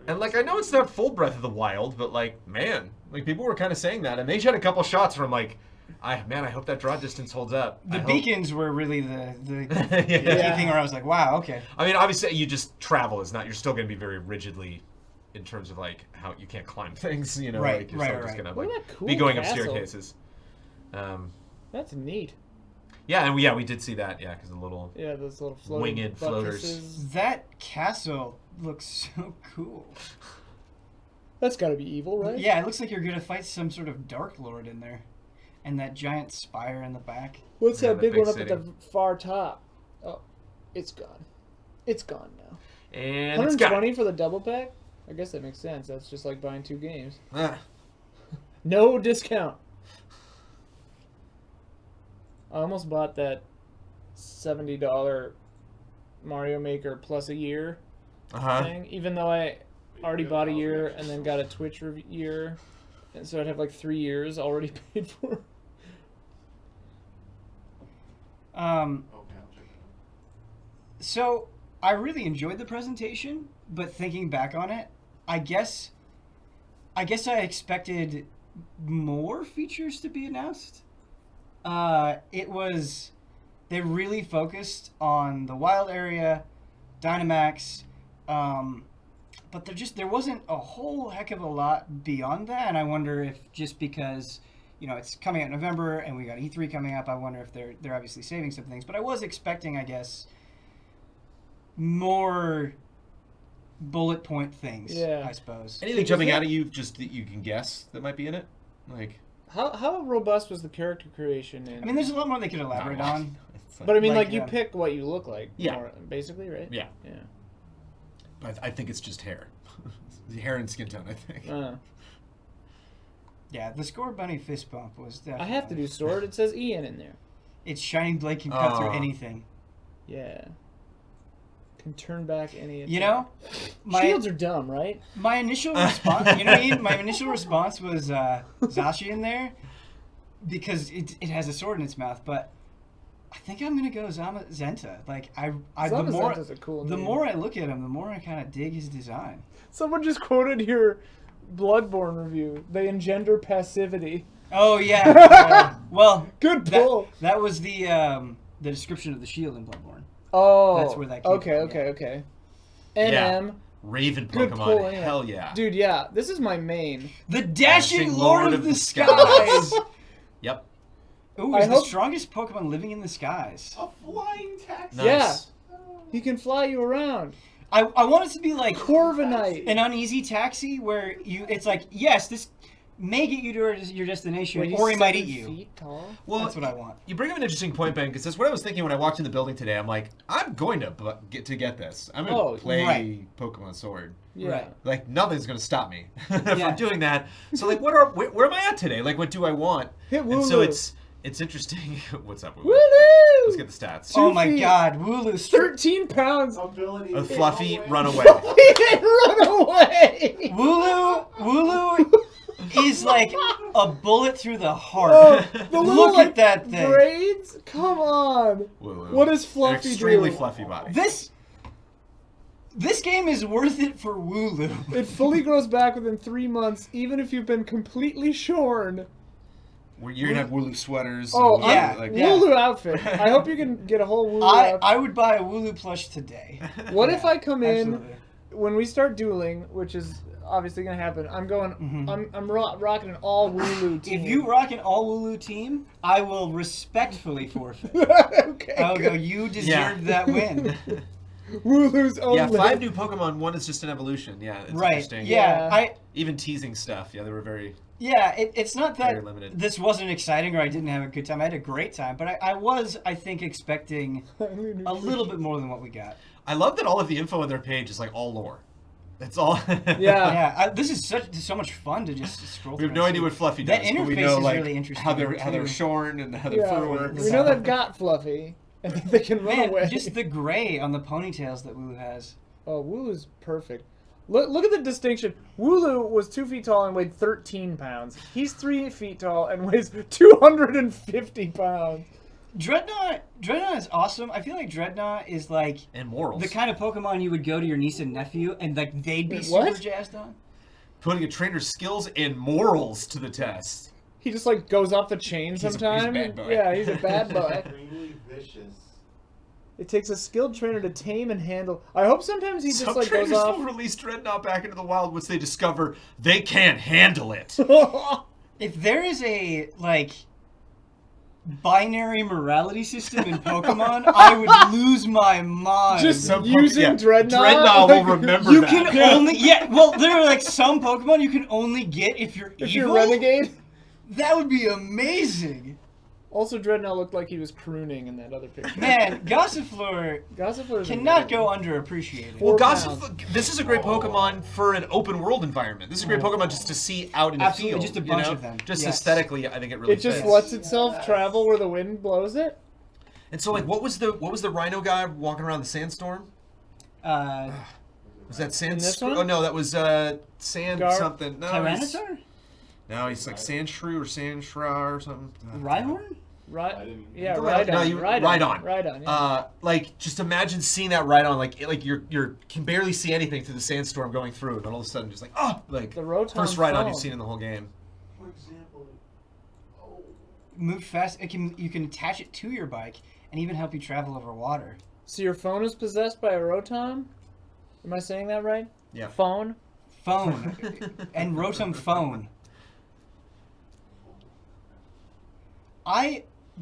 And like, I know it's not full Breath of the Wild, but like, man, like people were kind of saying that, and they had a couple shots where I'm like, I hope that draw distance holds up. The beacons were really the key thing where I was like, wow, okay. I mean, obviously, you just travel is not. You're still gonna be very rigidly. In terms of like how you can't climb things, you know, like you're still just gonna like be going up staircases. That's neat. Yeah, and we did see that, because the little those little winged floaters. That castle looks so cool. That's got to be evil, right? Yeah, it looks like you're gonna fight some sort of Dark Lord in there, and that giant spire in the back. What's that big one up at the far top? Oh, it's gone. It's gone now. And 120 for the double pack. I guess that makes sense. That's just like buying 2 games. No discount. I almost bought that $70 Mario Maker plus a year thing, even though I already bought a year and then got a Twitch year, and so I'd have like 3 years already paid for. So I really enjoyed the presentation, but thinking back on it, I guess I expected more features to be announced. They really focused on the wild area, Dynamax, but there wasn't a whole heck of a lot beyond that, and I wonder if just because, it's coming out in November and we got E3 coming up, I wonder if they're obviously saving some things, but I was expecting, I guess, more bullet point things, I suppose. Anything jumping out at you just that you can guess that might be in it? Like how robust was the character creation in? I mean, there's a lot more they could elaborate on. But I mean, like you pick what you look like, more, basically, right? Yeah. But I think it's just hair. Hair and skin tone, I think. Yeah, the Score Bunny fist bump was definitely... I have to do Sword. It says Ian in there. Its Shining Blade can cut through anything. Yeah. Can turn back any attack. Shields are dumb, right? My initial response, you know what I mean? My initial response was Zashi in there because it has a sword in its mouth, but I think I'm gonna go Zenta. Like Zenta's a cool name. The more I look at him, the more I kind of dig his design. Someone just quoted your Bloodborne review. They engender passivity. Oh yeah. Well, good pull. That was the description of the shield in Bloodborne. Oh, that's where that came from. Okay. NM. Raven Good Pokemon. pull, Hell yeah. Dude, yeah. This is my main. The Dashing Lord of the Skies. Yep. Ooh, he's the strongest Pokemon living in the skies. A flying taxi. Nice. Yeah. He can fly you around. I want it to be like Corviknight. An uneasy taxi where it's like, yes, this may get you to your destination, or he might eat you. Feet tall? Well, that's what I want. You bring up an interesting point, Ben, because that's what I was thinking when I walked in the building today. I'm like, I'm going to get this. I'm going to play Pokemon Sword. Yeah. Right. Like, nothing's going to stop me from doing that. So, like, where am I at today? Like, what do I want? Hit Wooloo. And so it's interesting. What's up, Wooloo? Wooloo! Let's get the stats. Oh my God, Wooloo's 13 pounds. A fluffy runaway. He can run away. Wooloo is like a bullet through the heart. Look at that thing. Braids? Come on. Wooloo. What does Fluffy do? Extremely fluffy body. This game is worth it for Wooloo. It fully grows back within 3 months, even if you've been completely shorn. You're gonna have Wooloo sweaters. Oh, and Wooloo outfit. I hope you can get a whole Wooloo outfit. I would buy a Wooloo plush today. What if I come in absolutely. when we start dueling, which is obviously gonna happen? I'm going. I'm rocking an all Wooloo team. If you rock an all Wooloo team, I will respectfully forfeit. Okay. I'll go. You deserved that win. Wooloo's only. Yeah, 5 new Pokemon. 1 is just an evolution. Yeah, it's interesting. Yeah. Even teasing stuff. Yeah, they were very. Yeah, it's not that very limited. This wasn't exciting or I didn't have a good time. I had a great time, but I was, I think, expecting a little bit more than what we got. I love that all of the info on their page is like all lore. That's all. Yeah. This is so much fun to just scroll through. We have no idea what Fluffy does. That interface but we know, is like, really interesting. How they're shorn and how their fur works. We know they've got Fluffy, and they can run away. Just the gray on the ponytails that Wooloo has. Oh, Wooloo's perfect. Look at the distinction. Wooloo was 2 feet tall and weighed 13 pounds. He's 3 feet tall and weighs 250 pounds. Dreadnought is awesome. I feel like Dreadnought is like the kind of Pokemon you would go to your niece and nephew and like they'd be super jazzed on. Putting a trainer's skills and morals to the test. He just like goes off the chain sometimes. He's a bad boy. Yeah, he's a bad boy. Extremely vicious. It takes a skilled trainer to tame and handle. I hope sometimes he just Some like goes trainers off. will release Dreadnought back into the wild once they discover they can't handle it. If there is a like binary morality system in Pokemon, I would lose my mind. Just using Dreadnought. Dreadnought will remember you that. can only well, there are like some Pokemon you can only get if you're evil. If you're Renegade. That would be amazing. Also, Dreadnought looked like he was crooning in that other picture. Man, Gossifleur cannot go underappreciated. Well, this is a great Pokemon for an open world environment. This is a great Pokemon just to see out in the field. Just a bunch of them. Just aesthetically, I think it really fits. It just fits. lets itself travel where the wind blows it. And so, like, what was the Rhino guy walking around the sandstorm? Was that Sand? This one? Oh no, that was Sand something. No, Tyranitar? No, he's like Sandshrew or Sandshra or something. Rhyhorn? Rhydon. Rhydon. Yeah. Like, just imagine seeing that Rhydon, like you can barely see anything through the sandstorm going through, and then all of a sudden, just like like the Rotom first Rhydon you've seen in the whole game. For example, move fast. You can attach it to your bike and even help you travel over water. So your phone is possessed by a Rotom? Am I saying that right? Yeah. Phone and Rotom phone.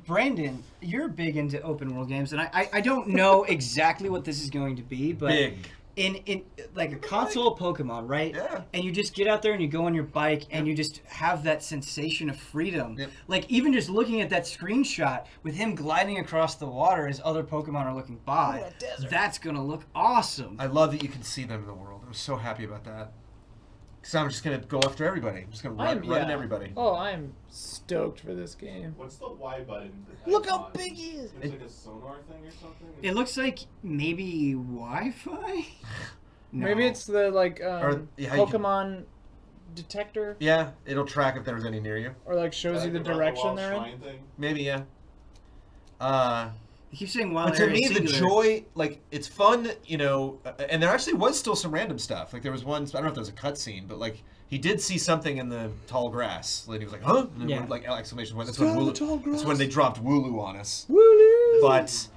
Brandon, you're big into open world games, and I don't know exactly what this is going to be, but in like a console Pokemon, right? Yeah. And you just get out there and you go on your bike and you just have that sensation of freedom. Yep. Like even just looking at that screenshot with him gliding across the water as other Pokemon are looking by, that's gonna look awesome. I love that you can see them in the world. I'm so happy about that. Because I'm just going to go after everybody. I'm just going to run into everybody. Oh, I'm stoked for this game. What's the Y button? Look how big he is! It's like a sonar thing or something? It looks like maybe Wi-Fi? No. Maybe it's the Pokemon detector. Yeah, it'll track if there's any near you. Or like shows you the direction they're in. Maybe, yeah. You keep saying wild. But to me, the joy, like, it's fun, and there actually was still some random stuff. Like, there was one, I don't know if there was a cutscene, but, like, he did see something in the tall grass. And he was like, huh? And then like exclamation point. That's when they dropped Wooloo on us. Wooloo! But,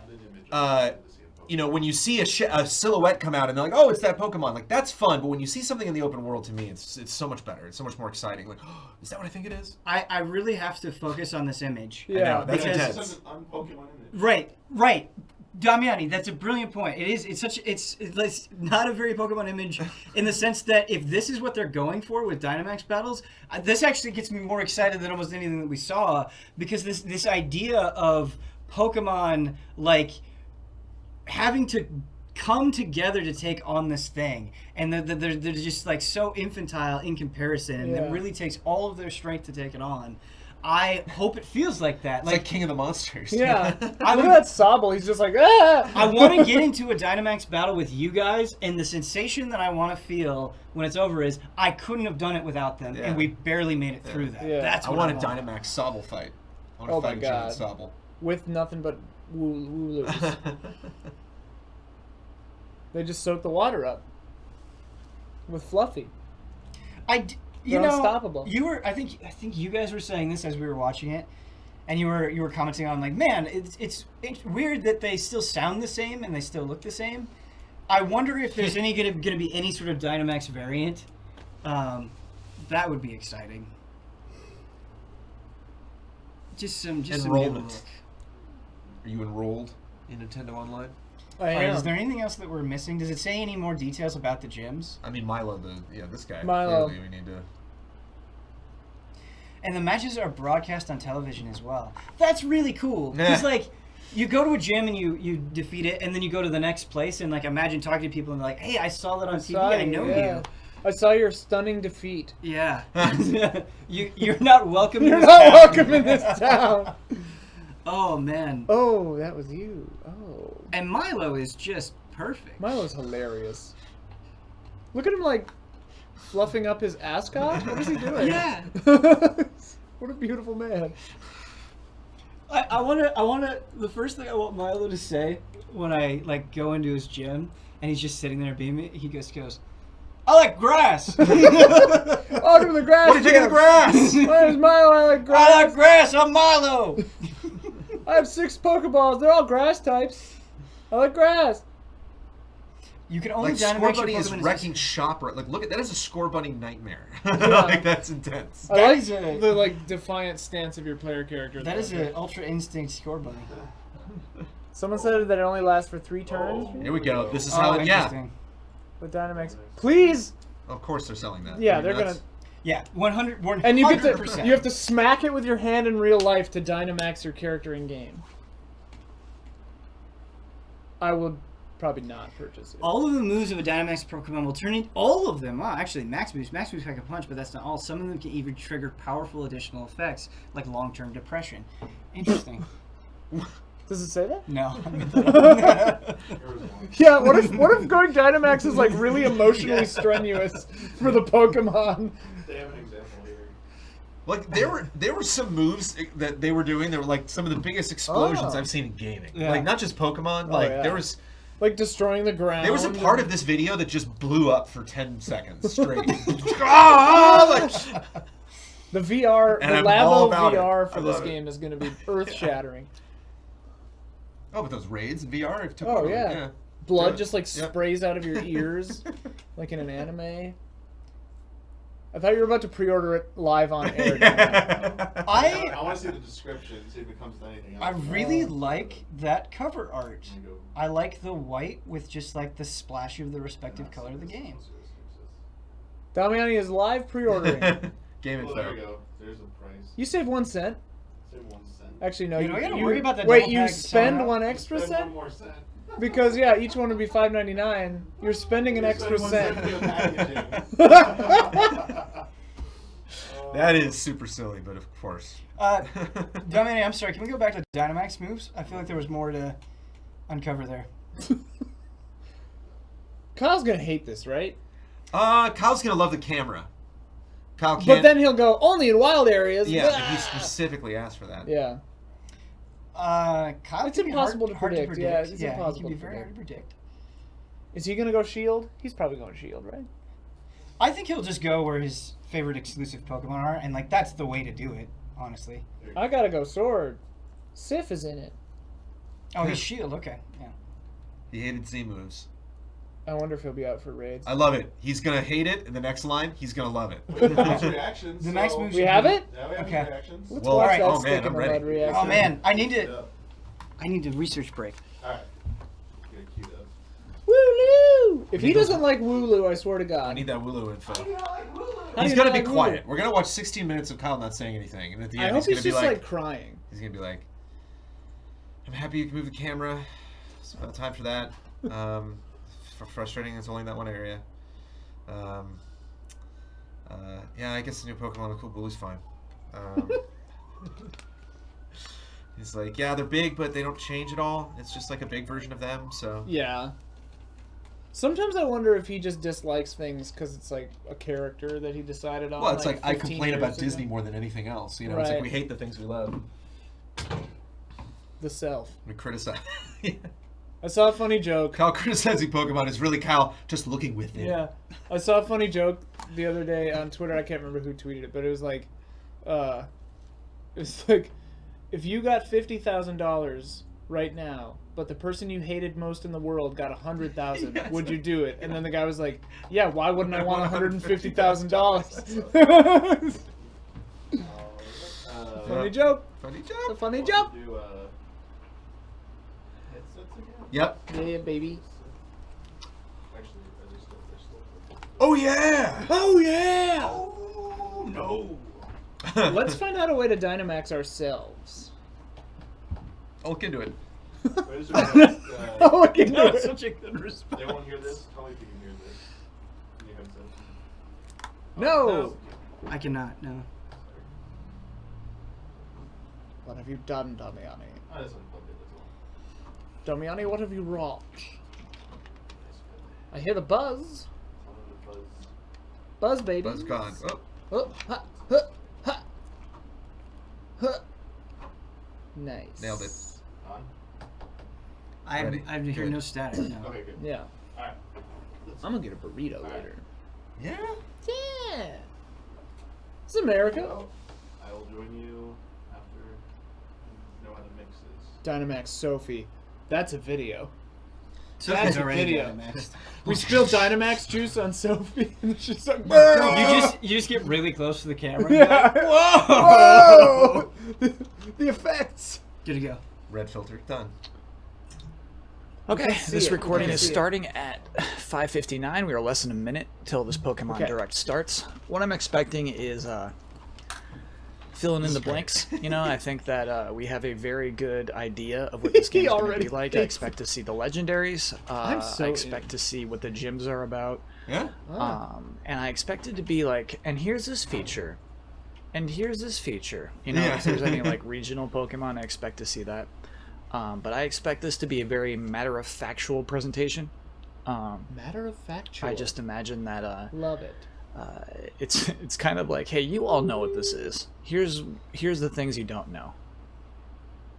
you know, when you see a silhouette come out and they're like, oh, it's that Pokemon, like, that's fun. But when you see something in the open world, to me, it's so much better. It's so much more exciting. Like, oh, is that what I think it is? I really have to focus on this image. Yeah, I know, that's intense. It's an un-Pokemon image. Right. Damiani, that's a brilliant point. It's not a very Pokemon image in the sense that if this is what they're going for with Dynamax battles, this actually gets me more excited than almost anything that we saw, because this idea of Pokemon like having to come together to take on this thing, and they're just like so infantile in comparison, and it really takes all of their strength to take it on. I hope it feels like that. It's like King of the Monsters. Yeah. Look at that Sobble. He's just like, ah! I want to get into a Dynamax battle with you guys, and the sensation that I want to feel when it's over is I couldn't have done it without them, and we barely made it through that. Yeah. That's what I want a Dynamax Sobble fight. I want to fight a giant Sobble. With nothing but Wooloos. They just soak the water up with Fluffy. You They're know, unstoppable. I think you guys were saying this as we were watching it, and you were commenting on like, man, it's weird that they still sound the same and they still look the same. I wonder if there's going to be any sort of Dynamax variant. That would be exciting. Just some enrollment. Are you enrolled in Nintendo Online? I am. Is there anything else that we're missing? Does it say any more details about the gyms? I mean, Milo, this guy. Milo. Clearly we need to... And the matches are broadcast on television as well. That's really cool. Because, like, you go to a gym and you defeat it, and then you go to the next place, and, like, imagine talking to people and they're like, hey, I saw that on TV, I know you. I saw your stunning defeat. Yeah. You're not welcome in this town. You're not welcome in this town. Oh, man. Oh, that was you. Oh. And Milo is just perfect. Milo's hilarious. Look at him, like, fluffing up his ascot. What is he doing? Yeah. What a beautiful man. I wanna. The first thing I want Milo to say when I like go into his gym and he's just sitting there being me, he goes, I like grass. Welcome to the grass. What do you think of the grass? My name's Milo. I like grass. I like grass. I'm Milo. I have 6 Pokeballs. They're all grass types. I like grass. You can only like Dynamax Score Bunny is Pokemon wrecking shop. Like, look at that is a Score Bunny nightmare. Yeah. Like, that's intense. I like the like defiant stance of your player character. That is an Ultra Instinct Score Bunny. Someone said that it only lasts for 3 turns. Here we go. This is how it. Yeah. With Dynamax, please. Of course they're selling that. Yeah, they're gonna. Yeah, 100%. And you get to you have to smack it with your hand in real life to Dynamax your character in game. I would probably not purchase it. All of the moves of a Dynamax Pokemon will turn into all of them. Wow, actually, Max moves like a punch, but that's not all. Some of them can even trigger powerful additional effects, like long-term depression. Interesting. Does it say that? No. Yeah. What if going Dynamax is like really emotionally strenuous for the Pokemon? They have an example here. Like there were some moves that they were doing that were like some of the biggest explosions I've seen in gaming. Yeah. Like not just Pokemon. Like there was like destroying the ground. There was a part of this video that just blew up for 10 seconds straight. The VR, the Labo VR for this game is going to be earth-shattering. Oh, but those raids in VR took over. Yeah. Blood just like sprays out of your ears, like in an anime. I thought you were about to pre-order it live on air. I want to see the description, see if it comes to anything else. I really like that cover art. I like the white with just like the splash of the respective color of the game. Damiani is live pre-ordering. Game info. There we go. There's a price. You save 1 cent. Save 1 cent. Actually, no. You gotta worry about the wait, you spend 1 extra spend cent? 1 more cent. Because each one would be $5.99. You're spending an extra cent. That is super silly, but of course. Damiani, I'm sorry. Can we go back to Dynamax moves? I feel like there was more to uncover there. Kyle's gonna hate this, right? Kyle's gonna love the camera. Kyle can't. But then he'll go only in wild areas. Yeah, but he specifically asked for that. Yeah. Kyle, it's impossible to predict. Yeah, it's impossible it can be to very hard predict. to predict. Is he gonna go Shield? He's probably going Shield, right? I think he'll just go where his favorite exclusive Pokemon are, and like that's the way to do it, honestly. I gotta go Sword. Sif is in it. Oh, his Shield. Okay, yeah. He hated Z moves. I wonder if he'll be out for raids. I love it. He's gonna hate it in the next line. He's gonna love it. Reactions. The next move. We have it? Yeah, we have Okay. reactions. Let's Well, watch right. that Oh, stick man, in I'm the ready. mud reaction. Oh man, I need Yeah. to. I need a research break. All right. Get it queued up. Wooloo! If he doesn't like Wooloo, I swear to God. I need that Wooloo info. How do He's you gonna not be like quiet. Wooloo? We're gonna watch 16 minutes of Kyle not saying anything, and at the end I hope he's he's gonna just be like crying. he's gonna be like, "I'm happy you can move the camera. It's about time for that. Frustrating. It's only in that one area. Yeah, I guess the new Pokemon Cool Blue's fine." He's like, "Yeah, they're big, but they don't change at all. It's just like a big version of them." So Yeah. Sometimes I wonder if he just dislikes things because it's like a character that he decided on. well, it's like I 15 complain about years ago. Disney more than anything else. You know, it's Right. like we hate the things we love. The self. We criticize. I saw a funny joke. Kyle criticizing Pokemon is really Kyle just looking within. Yeah. I saw a funny joke the other day on Twitter. I can't remember who tweeted it, but it was like, if you got $50,000 right now, but the person you hated most in the world got $100,000, Yes. would you do it? And then the guy was like, yeah, why wouldn't I want $150,000? Funny joke. Funny It's a joke. funny joke. Do headsets again? Yep. Yeah, baby. Actually, they're still. Oh yeah. Oh, yeah! Oh no. Let's find out a way to Dynamax ourselves. I'll look into it. Where's your best, Oh, I can do it. Such a good response. They won't hear this. Tell me if you can hear this. Can you headset? No! I cannot. No. What have you done, Damiani? I just unplugged it, that's all. Damiani, what have you wrought? I hear the buzz. Buzz, baby. Buzz gone. Oh. Oh, ha, ha, ha. Ha. Nice. Nailed it. On? I Ready? hear Good. no static. No. Okay, good. Yeah. Alright. I'm gonna get a burrito later. Yeah. Yeah. It's America. Well, I will join you after you know how to mix this. Dynamax Sophie. That's a video. So That's that's a already video. Dynamaxed. We spilled Dynamax juice on Sophie, and she's like, You just get really close to the camera. Yeah. Whoa! Whoa! The effects. Good to go. Red filter done. Okay, see this it. recording We can is see it. starting at 5:59. We are less than a minute till this Pokemon Okay. Direct starts. What I'm expecting is filling in the blanks. You know, I think that we have a very good idea of what this game is going to already be like. I thinks- expect to see the legendaries. I'm so I expect in. to see what the gyms are about. Yeah. And I expect it to be like, and here's this feature, and here's this feature. You know, Yeah. if there's any like regional Pokemon, I expect to see that. But I expect this to be a very matter-of-factual presentation. Matter of factual. I just imagine that love it. it's kind of like, hey, you all know what this is. Here's the things you don't know.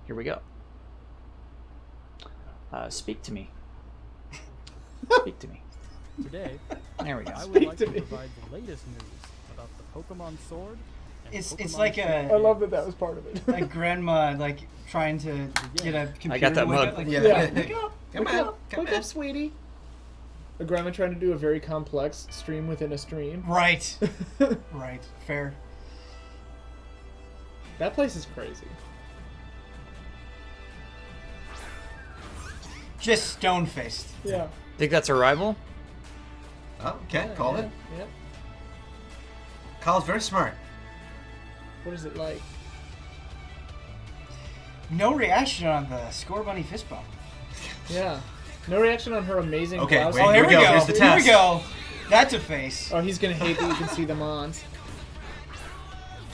Here we go. Speak to me. Speak to me. Today, There we go. I would like to to me. provide the latest news about the Pokemon Sword and It's Pokemon like Shield. I love that that was part of it. a grandma like trying to get a computer. I got that to wake mug. up, like, Yeah. Wake up, Come wake on. up, Come wake on. up, sweetie. A grandma trying to do a very complex stream within a stream. Right. Right. Fair. That place is crazy. Just stone faced. Yeah. Think that's a rival? Oh, okay. Called it. Yep. Kyle's very smart. What is it like? No reaction on the Score Bunny fist bump. Yeah. No reaction on her amazing Okay, blouse. wait, Oh, here we go. Here's the Here we test. go. That's a face. Oh, he's gonna hate that you can see them on.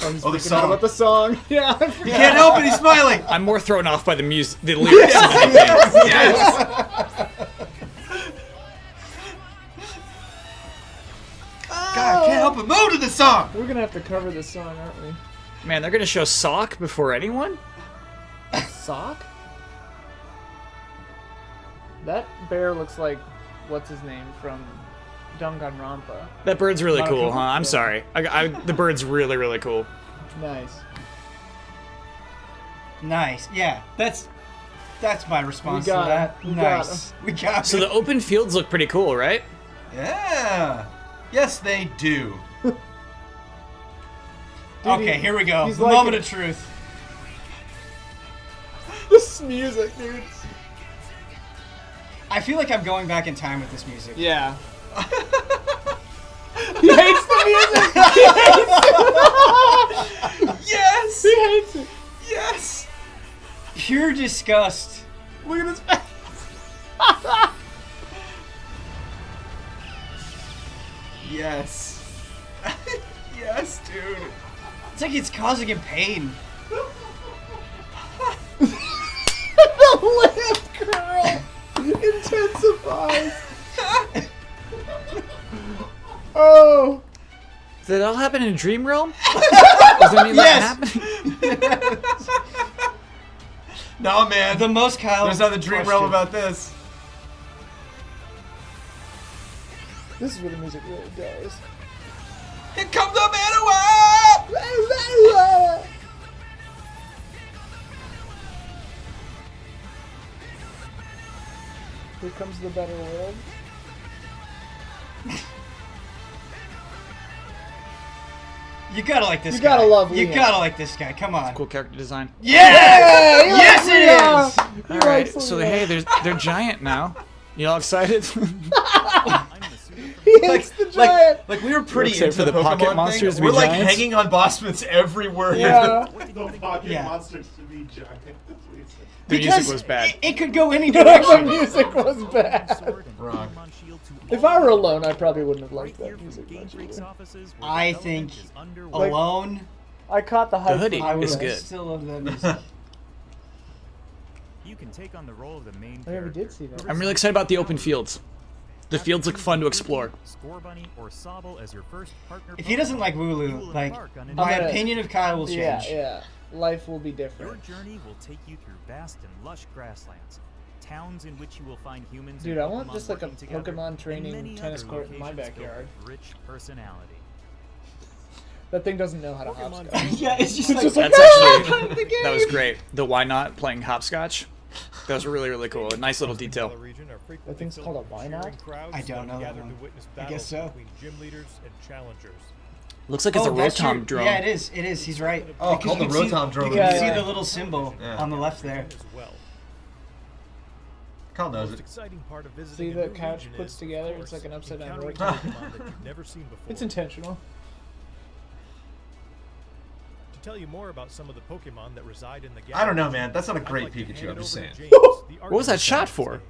Oh, he's Oh, the freaking out song. about the song. Yeah, I You forgot. can't help it. He's smiling. I'm more thrown off by the music, the lyrics. than anything. Yes. God, I can't help but move to the song. We're gonna have to cover this song, aren't we? Man, they're gonna show Sock before anyone? Sock? That bear looks like what's his name from Danganronpa. That bird's really cool, huh? I'm sorry. The bird's really, really cool. Nice. Nice. Yeah, that's my response to that. Nice. We got So it. the open fields look pretty cool, right? Yeah. Yes, they do. Okay, here we go. The like moment of truth. This music, dude. I feel like I'm going back in time with this music. Yeah. He hates the music! Yes! He hates it! Yes! Pure disgust. Look at his face! Yes. Yes, dude. It's like it's causing him pain. The lip curl intensifies. Oh. Did it all happen in Dream Realm? Does that mean that happening? No, man. The most Kyle. There's not a Dream Realm about this. This is where the music really goes. Here comes the Manoa! Here comes the better world. You gotta like this guy. You gotta love You Leon. gotta like this guy. Come on. Cool character design. Yeah! Yes, it is! All right, so hey, they're giant now. You all excited? He hates the giant. Like we were pretty Except into for the Pokemon pocket thing. monsters to be We're like giants? hanging on Bossman's every word. Yeah. The pocket Yeah. monsters to be giant. The Because music was bad. It could go any The direction. music was bad. Wrong. If I were alone, I probably wouldn't have liked that music much either. I think alone, I caught the hype. The hoodie I would is good. still love that music. You can take on the role of the main I never character. did see that. I'm really excited about the open fields. The fields look fun to explore. Scorbunny or Sobble as your first partner. If he doesn't like Wooloo, like I'm my gonna- opinion of Kyle will change. Yeah. Life will be Your different. journey will take you through vast and lush grasslands, towns in which you will find humans. Dude, and I want Pokemon just like a working together, Pokemon and training many tennis other court in my locations filled backyard. with Rich personality. That thing doesn't know how to hopscotch. Yeah, it's just like That's actually that was great. The why not playing hopscotch. That was really, really cool. A nice little detail. That thing's called a why not? I don't know that one. I guess so. Looks like it's a that's Rotom true. drone. Yeah, it is. It is. He's right. Oh, Because called the you can see- Rotom drone. You can Yeah, see yeah. the little symbol on the left there. Kyle knows it. See the couch puts together? It's like an upside down rotor. It's intentional. To tell you more about some of the Pokemon that reside in the I don't know, man. That's not a great Pikachu. I'm just saying. What was that shot for?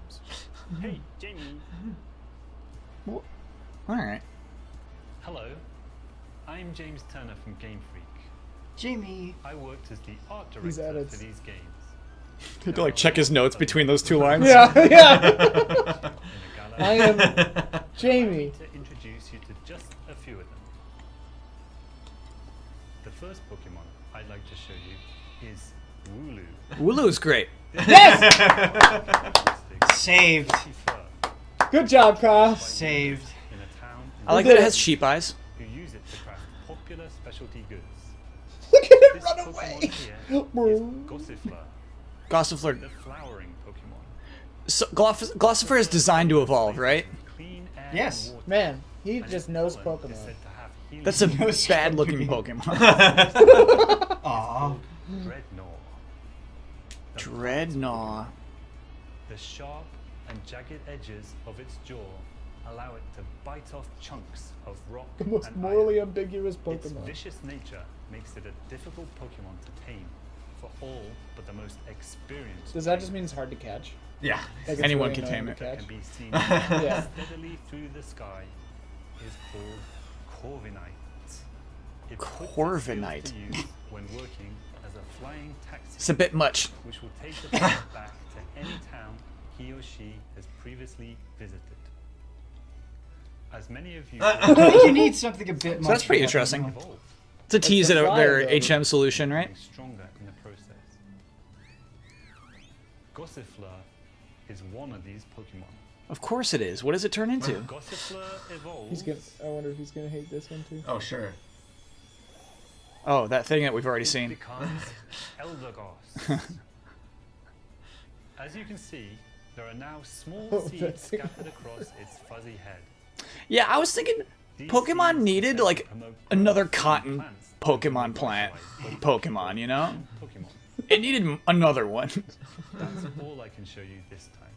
Hey, Jamie. All right. Hello, I'm James Turner from Game Freak. Jamie. I worked as the art He's director at for it. these games. Had to like check his notes between those two lines. Yeah. In a gala, I am Jamie. to introduce you to just a few of them. The first Pokemon I'd like to show you is Wooloo. Wooloo's great. Saved. Good job, Kyle. Saved. In a town I like that it has sheep eyes. who use it to craft popular specialty goods. Look at it This run Pokemon away. here is Gossifleur, Gossifleur. the flowering Pokemon. So, Gossifleur is designed to evolve, right? Clean air Yes. and water, Man, he and just its knows pollen is Pokemon. said to have healing That's a bad-looking Pokemon. Aw. Dreadnought. The Dreadnought. The sharp and jagged edges of its jaw allow it to bite off chunks of rock The most and morally iron. ambiguous Its Pokemon. vicious nature makes it a difficult Pokemon to tame for all but the most experienced. Does that just mean it's hard to catch? Yeah. Like it's Anyone really can annoying tame to it. That catch? can be seen Yeah. steadily through the sky is called Corviknight. It puts its skills Corviknight. to use when working as a flying taxi, It's a bit much. which will take the player back to any town he or she has previously visited. As many of you I think you need something a bit more. So that's pretty interesting. evolved, It's a tease the at their fly, though. HM solution, right? getting stronger in the process. Gossifleur is one of these Pokemon. Of course it is. What does it turn into? I wonder if he's gonna hate this one too. Oh sure. Oh, that thing that we've already seen. Becomes Eldergoss. As you can see, there are now small seeds scattered across its fuzzy head. Yeah, I was thinking Pokemon needed like another cotton Pokemon plant. Pokemon, you know? It needed another one. That's all I can show you this time.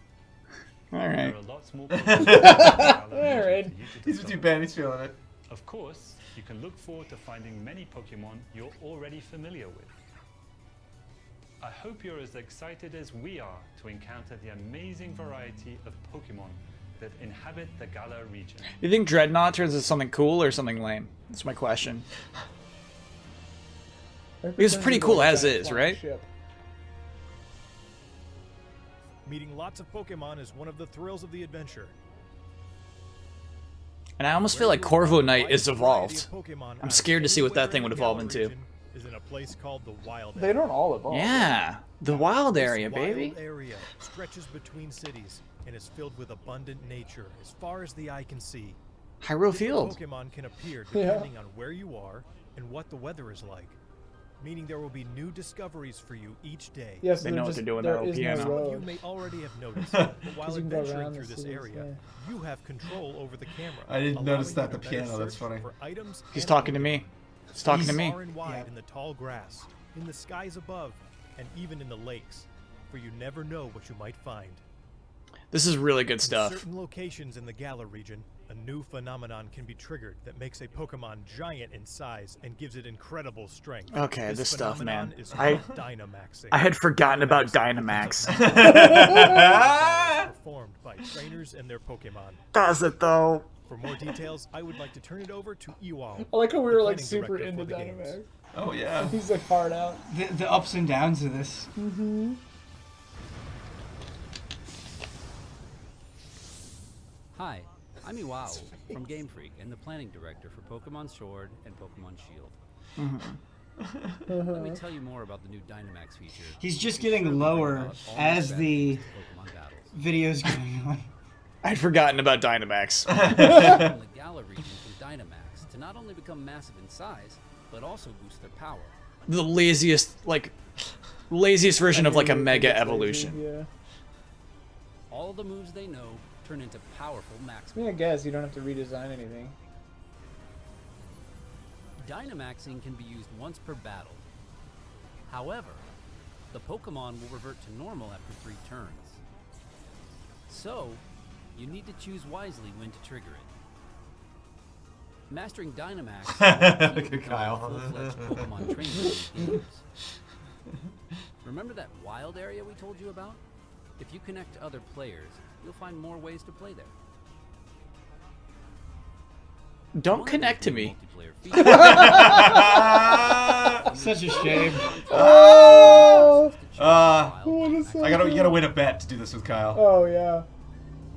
Alright. There are lots more Pokemon. Alright. He's too bad, he's feeling it. Of course, you can look forward to finding many Pokemon you're already familiar with. I hope you're as excited as we are to encounter the amazing variety of Pokemon that inhabit the Galar region. You think Dreadnought turns into something cool or something lame? That's my question. It's pretty cool as is, right? Meeting lots of Pokemon is one of the thrills of the adventure. And I almost feel like Corvo Knight is evolved. I'm scared to see what that thing would evolve into. Is in a place called the Wild They don't all evolve. Yeah, the wild area, this baby. Wild area stretches between cities and is filled with abundant nature as far as the eye can see. Hyrule Field. Pokemon can appear depending on where you are and what the weather is like. Meaning there will be new discoveries for you each day. Yes, they know what they're doing there. Some of you may already have noticed, but while adventuring through this area, you have control over the camera. I didn't notice that the piano. That's funny. He's talking to me. He's talking to me. Far and wide in the tall grass, in the skies above, and even in the lakes, for you never know what you might find. This is really good stuff. In certain locations in the Galar region, a new phenomenon can be triggered that makes a Pokemon giant in size and gives it incredible strength. Okay, this stuff, man. I had forgotten about Dynamax. Performed by trainers and their Pokemon. Does it though? For more details, I would like to turn it over to Ewald. I like how we were like super into Dynamax. Oh yeah. He's like hard out. The ups and downs of this. Mm-hmm. Hi, I'm Iwao from Game Freak and the planning director for Pokémon Sword and Pokémon Shield. Let me tell you more about the new Dynamax feature. He's just getting lower as the video's going on. I'd forgotten about Dynamax. The Galar region from Dynamax to not only become massive in size, but also boost their power. The laziest version of like a mega evolution. Yeah. All the moves they know turn into powerful max. I guess you don't have to redesign anything. Dynamaxing can be used once per battle. However, the Pokemon will revert to normal after 3 turns. So, you need to choose wisely when to trigger it. Mastering Dynamax will become a full-fledged Pokemon trainer. Remember that wild area we told you about? If you connect to other players, you'll find more ways to play there. Don't connect to me. Such a shame. You gotta win a bet to do this with Kyle. Oh yeah.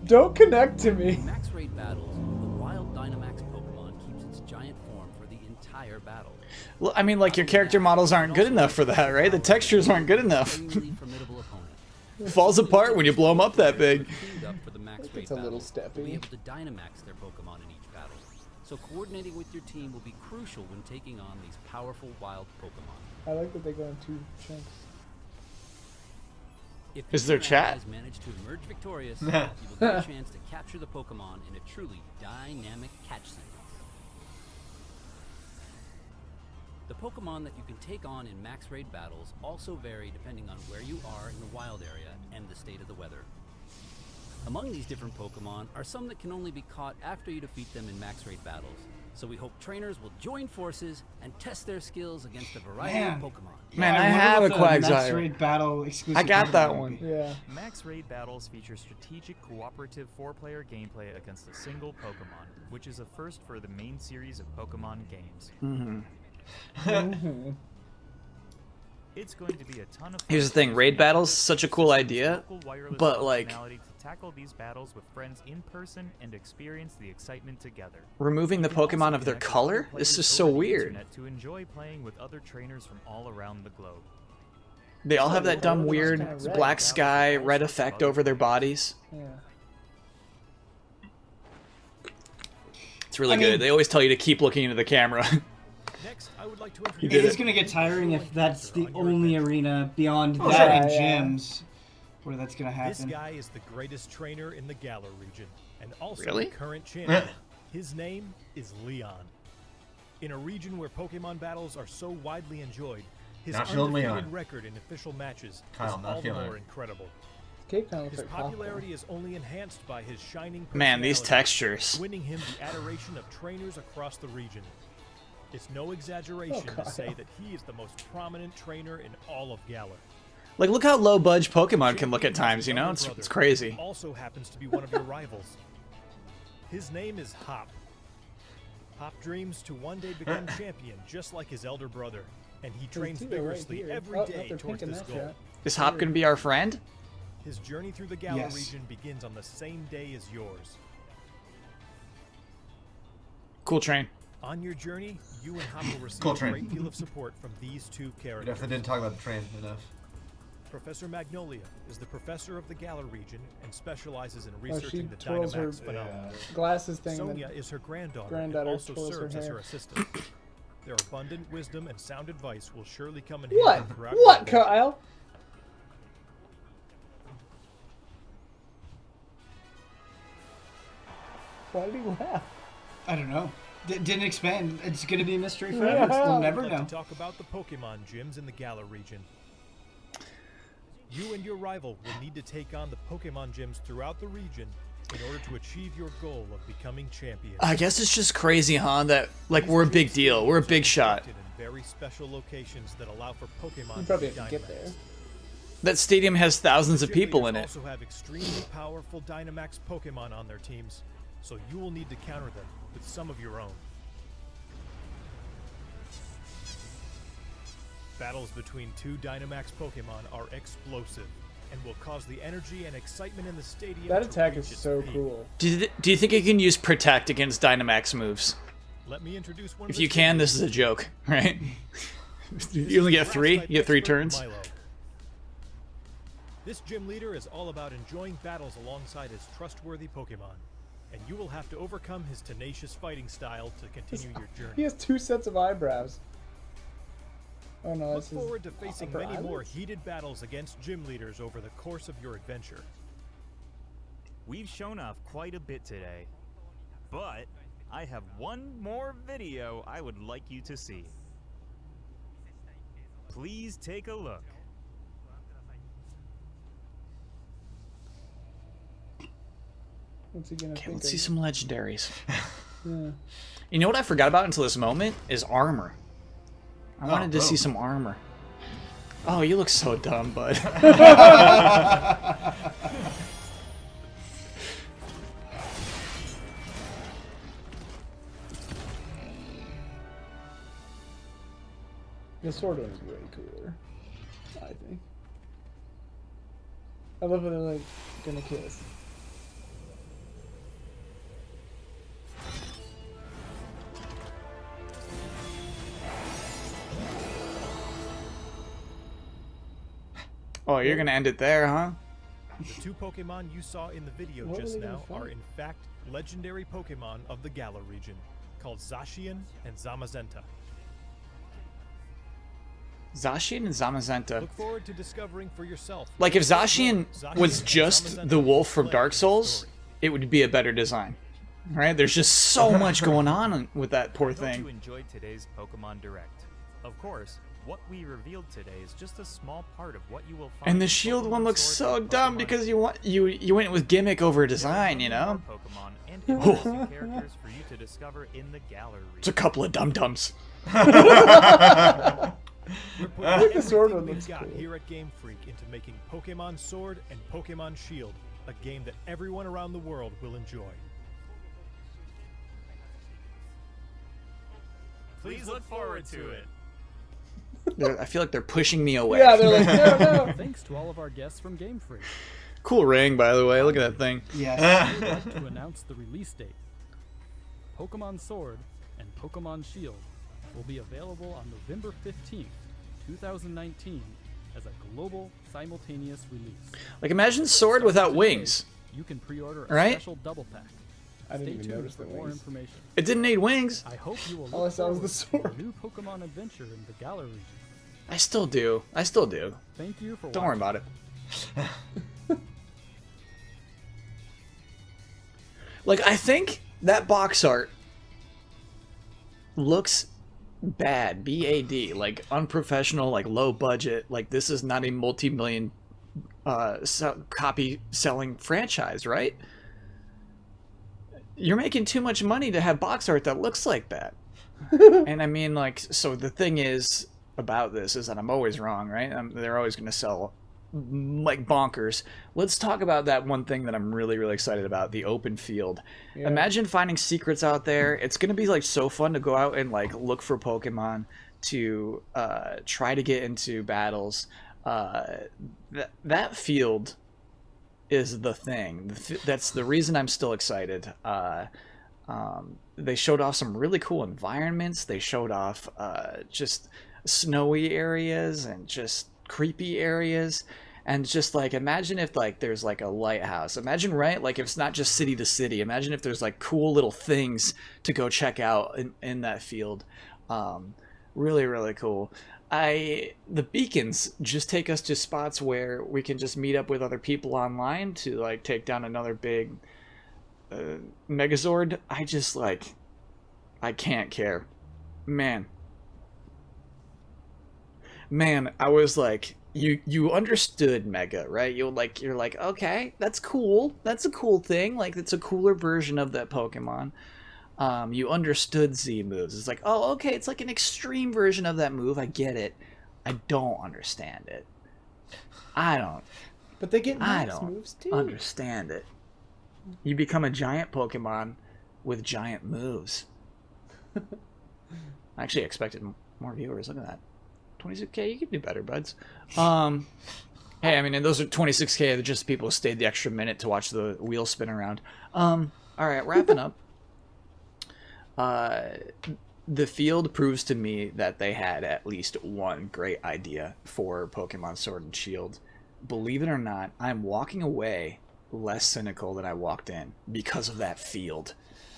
Don't connect to me. In max raid battles, the wild Dynamax Pokemon keeps its giant form for the entire battle. Well, I mean, like your character models aren't good enough for that, right? The textures aren't good enough. Falls apart when you blow them up that big. It's a little steppy. Be able to Dynamax their Pokemon in each battle. So coordinating with your team will be crucial when taking on these powerful wild Pokemon. I like that they go in 2 chunks. If is there chat? Has managed to emerge victorious, you will get a chance to capture the Pokemon in a truly dynamic catch sequence. The Pokemon that you can take on in max raid battles also vary depending on where you are in the wild area and the state of the weather. Among these different Pokemon are some that can only be caught after you defeat them in max raid battles. So we hope trainers will join forces and test their skills against a variety of Pokemon. Man, I have a Quagsire. Max Raid Battle exclusive. I got that one. Yeah. Max Raid Battles feature strategic, cooperative 4-player gameplay against a single Pokemon, which is a first for the main series of Pokemon games. It's going to be a ton of fun. Here's the thing, raid battles, such a cool idea, but like to tackle these battles with friends in person and experience the excitement together. Removing the Pokemon of their color? This is so weird. To enjoy playing with other trainers from all around the globe. They all have that dumb weird black sky red effect over their bodies. Yeah. It's really good. They always tell you to keep looking into the camera. Next, I would like to it is going to get tiring if that's the only arena beyond that and gyms where that's going to happen. This guy is the greatest trainer in the Galar region and also Really? the current champion. His name is Leon. In a region where Pokemon battles are so widely enjoyed, his undefeated record in official matches is all the more incredible. His popularity is only enhanced by his shining personality, Man, these textures. winning him the adoration of trainers across the region. It's no exaggeration to say that he is the most prominent trainer in all of Galar. Like, look how low budge Pokemon can look at times, you know? It's crazy. Also happens to be one of your rivals. His name is Hop. Hop dreams to one day become champion, just like his elder brother, and he trains vigorously every day towards this goal. Is Hop gonna be our friend? His journey through the Galar region begins on the same day as yours. Cool train. On your journey, you and Hop will receive a great deal of support from these two characters. We definitely didn't talk about the train enough. Professor Magnolia is the professor of the Galar region and specializes in researching the Dynamax phenomenon. Glasses thing. Sonia is her granddaughter and also serves as her assistant. Their abundant wisdom and sound advice will surely come in handy throughout. What, Kyle? Why did he laugh? I don't know. Didn't expand. It's going to be a mystery forever. We'll never know. To talk about the Pokemon gyms in the Galar region. You and your rival will need to take on the Pokemon gyms throughout the region in order to achieve your goal of becoming champion. I guess it's just crazy, huh? That like we're a big deal. We're a big shot. In very special locations that allow for Pokemon. You probably have to get there. That stadium has thousands of people in it. Also have extremely powerful Dynamax Pokemon on their teams, so you will need to counter them with some of your own. Battles between two Dynamax Pokemon are explosive and will cause the energy and excitement in the stadium. That attack is so cool. Do you think you can use Protect against Dynamax moves? Let me introduce one. If you can, this is a joke, right? You only get 3. You get 3 turns. Milo. This gym leader is all about enjoying battles alongside his trustworthy Pokemon, and you will have to overcome his tenacious fighting style to continue your journey. He has 2 sets of eyebrows. Oh no, Look forward to facing many more heated battles against gym leaders over the course of your adventure. We've shown off quite a bit today, but I have one more video I would like you to see. Please take a look. What's he gonna Okay, think let's see of? some legendaries. Yeah. You know what I forgot about until this moment is armor. I wanted to see some armor. Oh, you look so dumb, bud. The sword one is way cooler, I think. I love how they're like gonna kiss. Oh, you're gonna end it there, huh? The 2 Pokemon you saw in the video just now are in fact legendary Pokemon of the Galar region, called Zacian and Zamazenta. Zacian and Zamazenta. Look forward to discovering for yourself. Like if Zacian was just the wolf from Dark Souls, it would be a better design. Right? There's just so much going on with that poor I hope thing. you enjoyed today's Pokemon Direct. Of course, what we revealed today is just a small part of what you will find. And the shield one looks so dumb because you went with gimmick over design, you know? Pokemon and interesting characters for you to discover in the gallery. It's a couple of dum-dums. We're putting the sword one we've got here at Game Freak into making Pokémon Sword and Pokémon Shield a game that everyone around the world will enjoy. Please look forward to it. I feel like they're pushing me away. Yeah, they're like, no. Thanks to all of our guests from Game Freak. Cool ring, by the way. Look at that thing. Yes. We'd like to announce the release date. Pokemon Sword and Pokemon Shield will be available on November 15th, 2019 as a global simultaneous release. Like imagine Sword without wings. You can pre-order a Right? special double pack. I didn't even notice the more wings. Information. It didn't need wings. I hope you will All I look saw was the forward sword. to a new Pokemon adventure in the Galar region. I still do. Thank you for Don't worry about it. Like, I think that box art looks bad. B-A-D. Like, unprofessional, like, low budget. Like, this is not a multi-million copy selling franchise, right? You're making too much money to have box art that looks like that. And I mean, like, so the thing is about this is that I'm always wrong, right? They're always going to sell like bonkers. Let's talk about that one thing that I'm really, really excited about, the open field. Yeah. Imagine finding secrets out there. It's going to be like so fun to go out and like look for Pokemon, to try to get into battles. That field is the thing. That's the reason I'm still excited. They showed off some really cool environments. They showed off just snowy areas and just creepy areas. And just like, imagine if like there's like a lighthouse. Imagine, right? Like if it's not just city to city. Imagine if there's like cool little things to go check out in that field. Really, really cool. The beacons just take us to spots where we can just meet up with other people online to like take down another big Megazord. I can't care. Man, I was like, you understood Mega, right? You're like, okay, that's cool. That's a cool thing. Like, it's a cooler version of that Pokemon. You understood Z moves. It's like, oh, okay, it's like an extreme version of that move. I get it. I don't understand it. But they get max moves too. Understand it. You become a giant Pokemon with giant moves. I actually expected more viewers. Look at that. 26K, you can do better, buds. Hey, I mean, and those are 26K. They're just people who stayed the extra minute to watch the wheel spin around. All right, wrapping up. The field proves to me that they had at least one great idea for Pokemon Sword and Shield. Believe it or not, I'm walking away less cynical than I walked in because of that field.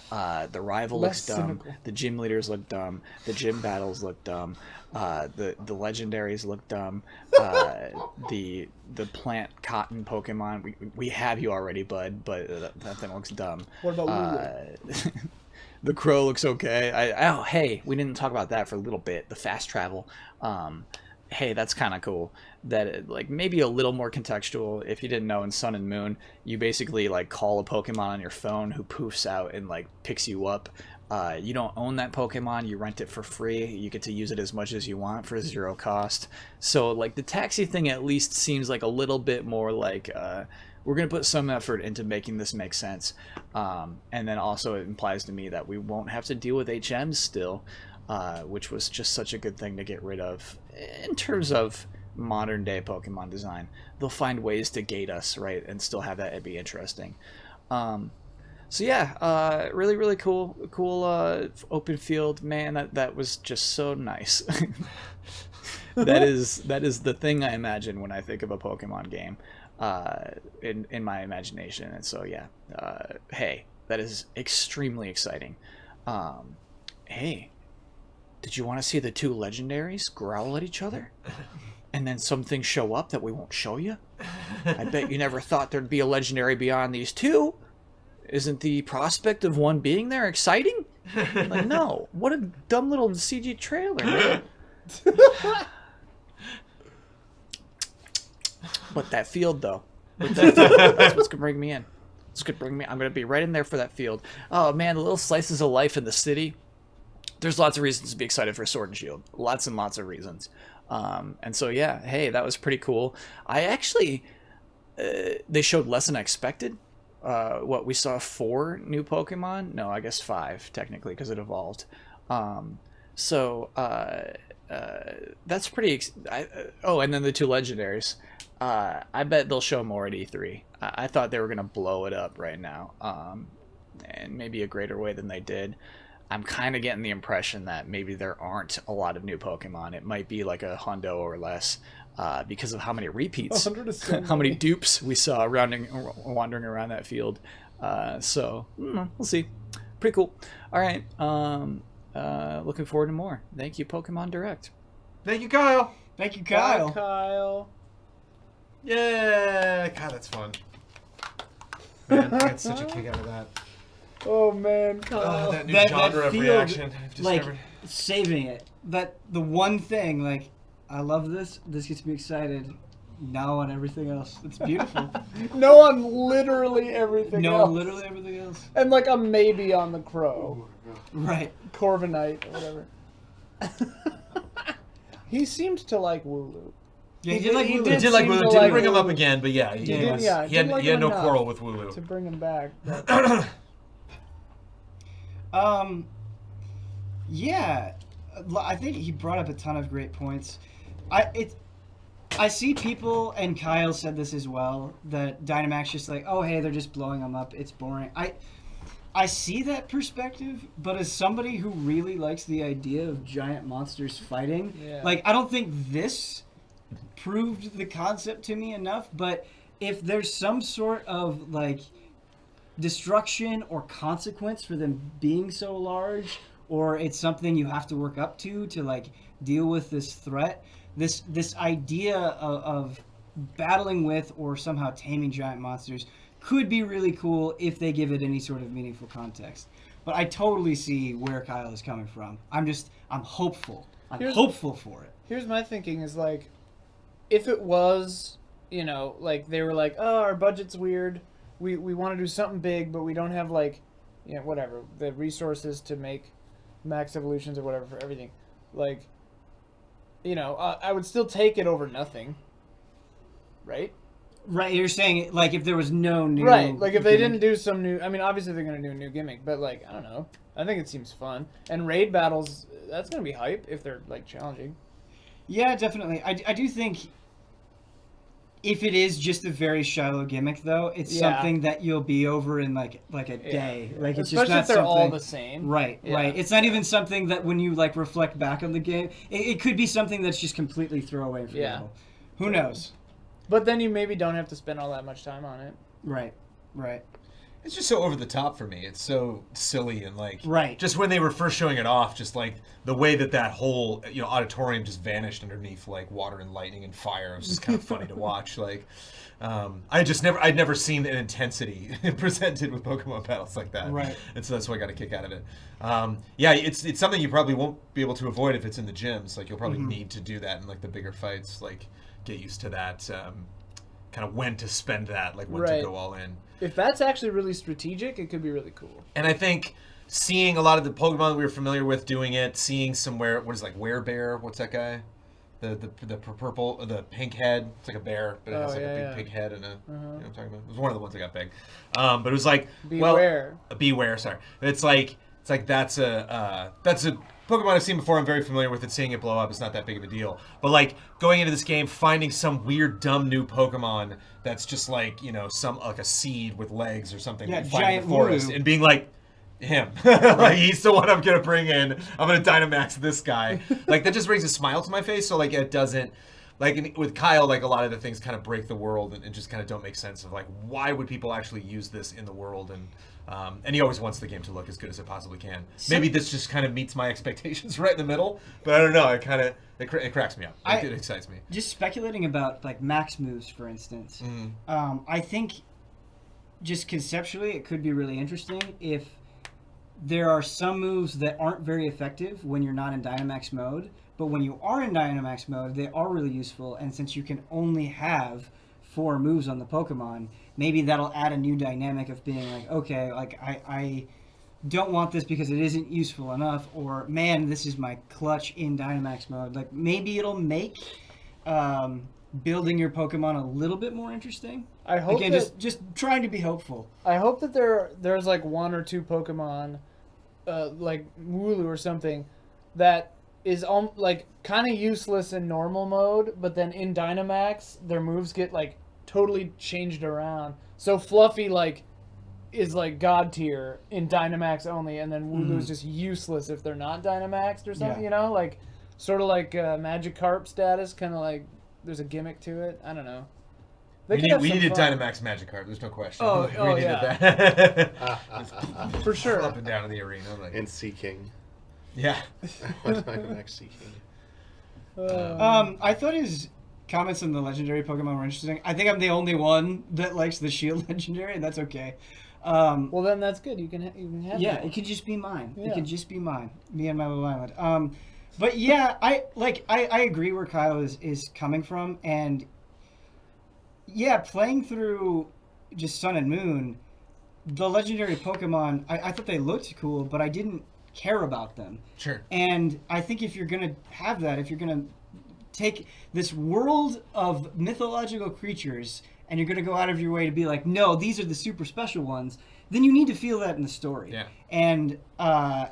The rival looks dumb. Cynical. The gym leaders look dumb. The gym battles look dumb. The legendaries look dumb. The plant cotton Pokemon. We have you already, bud, but that thing looks dumb. What about the crow looks okay. Hey, we didn't talk about that for a little bit. The fast travel. Hey, that's kind of cool. That like maybe a little more contextual. If you didn't know, in Sun and Moon, you basically like call a Pokemon on your phone who poofs out and like picks you up. You don't own that Pokemon. You rent it for free. You get to use it as much as you want for 0 cost. So like the taxi thing at least seems like a little bit more like we're going to put some effort into making this make sense. And then also it implies to me that we won't have to deal with HMs still, which was just such a good thing to get rid of. In terms of modern day Pokemon design, they'll find ways to gate us, right, and still have that be interesting. So yeah, really, really cool open field. Man, that was just so nice. that is the thing I imagine when I think of a Pokemon game, in my imagination. And so yeah, hey, that is extremely exciting. Hey, did you want to see the 2 legendaries growl at each other? And then some things show up that we won't show you? I bet you never thought there'd be a legendary beyond these 2. Isn't the prospect of one being there exciting? Like, no. What a dumb little CG trailer, man. But that field, though. That's what's going to bring me in. It's going to bring me. I'm going to be right in there for that field. Oh, man, the little slices of life in the city. There's lots of reasons to be excited for Sword and Shield. Lots and lots of reasons. And so, yeah, hey, that was pretty cool. I actually... they showed less than I expected. What we saw 4 new Pokemon? No, I guess 5 technically because it evolved. So that's pretty. And then the 2 legendaries. I bet they'll show more at E3. I thought they were gonna blow it up right now, and maybe a greater way than they did. I'm kind of getting the impression that maybe there aren't a lot of new Pokemon. It might be like a hundo or less. Because of how many repeats, how many dupes we saw wandering around that field. So we'll see. Pretty cool. All right. Looking forward to more. Thank you, Pokemon Direct. Thank you, Kyle. Thank you, Kyle. Bye, Kyle. Yeah, God, that's fun. Man, I get such a kick out of that. Oh man, Kyle. That new genre of reaction I've discovered. Like saving it. That the one thing, like, I love this. This gets me excited. No on everything else. It's beautiful. No on literally everything else. No on literally everything else. And like a maybe on the crow. Right. Corviknight or whatever. He seemed to like Wooloo. Yeah, he did like Wooloo. He did like Wooloo. Didn't bring him up again, but yeah, he had no quarrel with Wooloo. To bring him back. Yeah, I think he brought up a ton of great points. I see people, and Kyle said this as well, that Dynamax just like, oh hey, they're just blowing them up. It's boring. I see that perspective, but as somebody who really likes the idea of giant monsters fighting, like I don't think this proved the concept to me enough. But if there's some sort of like destruction or consequence for them being so large, or it's something you have to work up to like deal with this threat, this idea of battling with or somehow taming giant monsters could be really cool if they give it any sort of meaningful context. But I totally see where Kyle is coming from. I'm hopeful. I'm hopeful for it. Here's my thinking is like, if it was, like they were like, oh, our budget's weird. We want to do something big, but we don't have like, whatever, the resources to make max evolutions or whatever for everything. Like, I would still take it over nothing. Right? Right, you're saying, like, if there was no new... Right, like, if they didn't do some new... I mean, obviously they're going to do a new gimmick, but, like, I don't know. I think it seems fun. And raid battles, that's going to be hype if they're, like, challenging. Yeah, definitely. I do think if it is just a very shallow gimmick, though, it's something that you'll be over in, like a day. Like, it's especially just not if they're something... all the same. Right, right. It's not even something that when you, like, reflect back on the game, it could be something that's just completely throwaway and forgettable. Who knows? But then you maybe don't have to spend all that much time on it. Right, right. It's just so over the top for me. It's so silly and like, right. Just when they were first showing it off, just like the way that whole auditorium just vanished underneath like water and lightning and fire. It was just kind of funny to watch. Like, I'd never seen an intensity presented with Pokemon battles like that. Right. And so that's why I got a kick out of it. Yeah, it's something you probably won't be able to avoid if it's in the gyms. Like you'll probably need to do that in like the bigger fights. Like get used to that. Kind of when to spend that, like when to go all in. If that's actually really strategic, it could be really cool. And I think seeing a lot of the Pokemon that we were familiar with doing it, seeing somewhere, what is like Werebear? What's that guy? The purple, the pink head. It's like a bear, but it has like a big pig head and a. You know what I'm talking about? It was one of the ones that got big. But it was like Beware. Beware. Sorry, it's like that's a Pokemon I've seen before. I'm very familiar with it. Seeing it blow up is not that big of a deal. But like going into this game, finding some weird, dumb new Pokemon that's just like some like a seed with legs or something. Yeah, giant in the forest, Wooloo. And being like him, like he's the one I'm gonna bring in. I'm gonna Dynamax this guy. Like that just brings a smile to my face. So like it doesn't. Like with Kyle, like a lot of the things kind of break the world and just kind of don't make sense of like why would people actually use this in the world and he always wants the game to look as good as it possibly can. Maybe this just kind of meets my expectations right in the middle, but I don't know. It cracks me up. It excites me. Just speculating about like max moves, for instance. I think just conceptually it could be really interesting if there are some moves that aren't very effective when you're not in Dynamax mode. But when you are in Dynamax mode, they are really useful. And since you can only have 4 moves on the Pokemon, maybe that'll add a new dynamic of being like, okay, like I don't want this because it isn't useful enough, or man, this is my clutch in Dynamax mode. Like maybe it'll make building your Pokemon a little bit more interesting. I hope again, just trying to be hopeful. I hope that there's like 1 or 2 Pokemon, like Wooloo or something, that is like kind of useless in normal mode, but then in Dynamax their moves get like totally changed around. So Fluffy like is like god tier in Dynamax only, and then Wooloo is just useless if they're not Dynamaxed or something. Like sort of like Magikarp status, kind of like there's a gimmick to it. I don't know. We needed Dynamax Magikarp. There's no question. Oh, we needed yeah. that. For sure. Up and down in the arena. Like. And Seaking. Yeah. Dynamax Seaking. I thought his comments on the legendary Pokemon were interesting. I think I'm the only one that likes the Shield legendary, and that's okay. Well, then that's good. You can have. Yeah, it could just be mine. Yeah. It could just be mine. Me and my little island. But yeah, I agree where Kyle is coming from, and yeah, playing through just Sun and Moon, the legendary Pokemon, I thought they looked cool, but I didn't care about them. Sure. And I think if you're gonna have that, if you're gonna take this world of mythological creatures and you're gonna go out of your way to be like, no, these are the super special ones, then you need to feel that in the story. Yeah. And I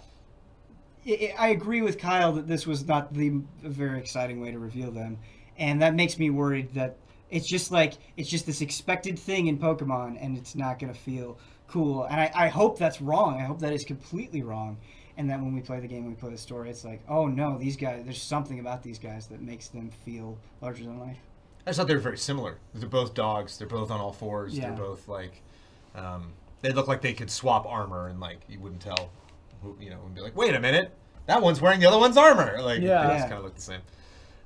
agree with Kyle that this was not a very exciting way to reveal them, and that makes me worried that it's just this expected thing in Pokemon, and it's not gonna feel cool. And I hope that's wrong. I hope that is completely wrong. And that when we play the game, we play the story, it's like, oh no, these guys, there's something about these guys that makes them feel larger than life. I just thought they were very similar. They're both dogs. They're both on all fours. Yeah. They're both like, they look like they could swap armor, and like you wouldn't tell, and be like, wait a minute, that one's wearing the other one's armor. Like they just kind of look the same.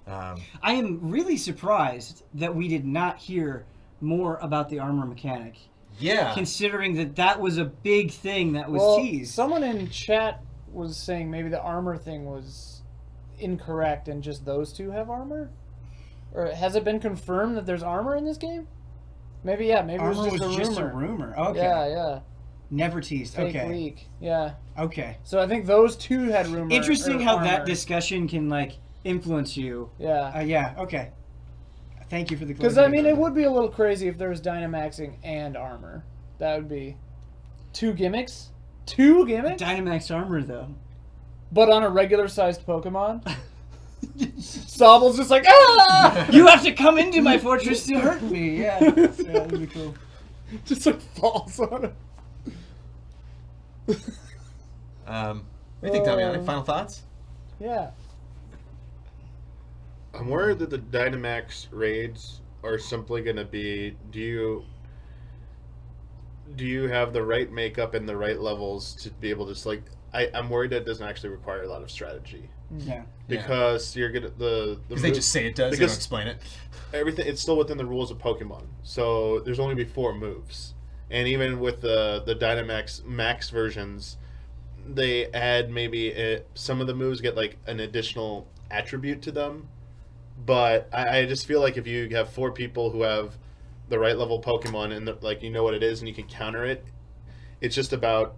I am really surprised that we did not hear more about the armor mechanic. Yeah. Considering that was a big thing that was teased. Someone in chat was saying maybe the armor thing was incorrect and just those two have armor? Or has it been confirmed that there's armor in this game? Maybe armor it was just a rumor. Okay. Yeah. Never teased. Fake okay. leak. Yeah. Okay. So I think those two had rumor. Interesting how armor. that discussion can influence you. Yeah. Yeah. Okay. Thank you for the because it would be a little crazy if there was Dynamaxing and armor. That would be 2 gimmicks. 2 gimmicks? Dynamax armor though. But on a regular sized Pokemon. Sobble's just like, ah! You have to come into my fortress to hurt me. Yeah. That'd be cool. Just falls on him. What do you think, Damiani? Final thoughts? Yeah. I'm worried that the Dynamax raids are simply going to be, do you have the right makeup and the right levels to be able to I'm worried that it doesn't actually require a lot of strategy. Yeah. Because you're gonna because they just say it does. They don't explain it. Everything it's still within the rules of Pokemon. So there's only be 4 moves, and even with the Dynamax Max versions, they add maybe some of the moves get an additional attribute to them. But I just feel like if you have 4 people who have the right level Pokemon and you know what it is and you can counter it, it's just about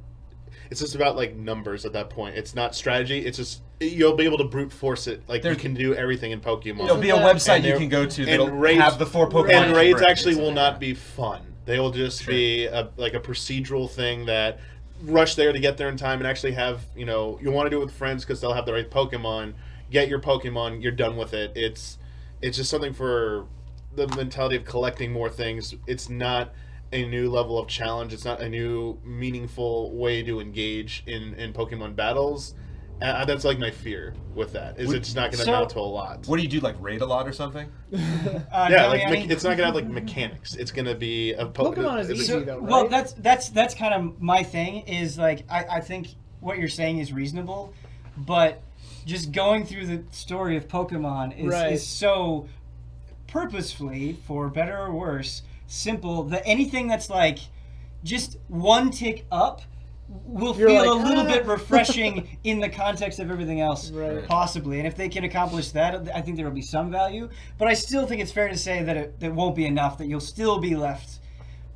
numbers at that point. It's not strategy. It's just you'll be able to brute force it. You can do everything in Pokemon. There'll be a website you can go to that'll have the 4 Pokemon. And raids actually will not be fun. They will just be a procedural thing that rush there to get there in time and actually have you want to do it with friends because they'll have the right Pokemon. Get your Pokemon. You're done with it. It's just something for the mentality of collecting more things. It's not a new level of challenge. It's not a new meaningful way to engage in Pokemon battles. And that's my fear with that. Is it's not going to amount to a lot. What do you do? Raid a lot or something? It's not going to have mechanics. It's going to be a Pokemon is easy though, right? Well, that's kind of my thing. Is I think what you're saying is reasonable, but just going through the story of Pokemon is so purposefully, for better or worse, simple that anything that's just one tick up will feel a little bit refreshing in the context of everything else, possibly. And if they can accomplish that, I think there will be some value. But I still think it's fair to say that it won't be enough, that you'll still be left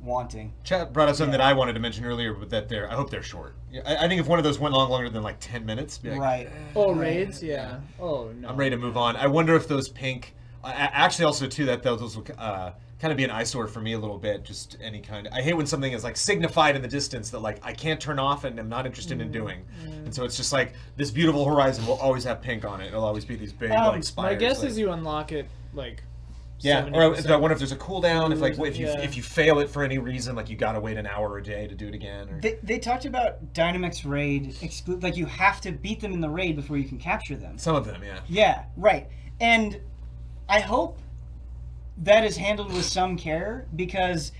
wanting. Chat brought up something that I wanted to mention earlier, but I hope they're short. I think if one of those went longer than 10 minutes, be raids, yeah. Oh no, I'm ready to move on. I wonder if those pink, actually also too that those will kind of be an eyesore for me a little bit. Just any kind. I hate when something is signified in the distance that I can't turn off and I'm not interested in doing. And so it's just this beautiful horizon will always have pink on it. It'll always be these big spires. My guess is you unlock it yeah, or I wonder if there's a cooldown. If you fail it for any reason, you gotta wait an hour or a day to do it again. Or... They talked about Dynamax raid you have to beat them in the raid before you can capture them. Some of them, yeah. Yeah, right. And I hope that is handled with some care, because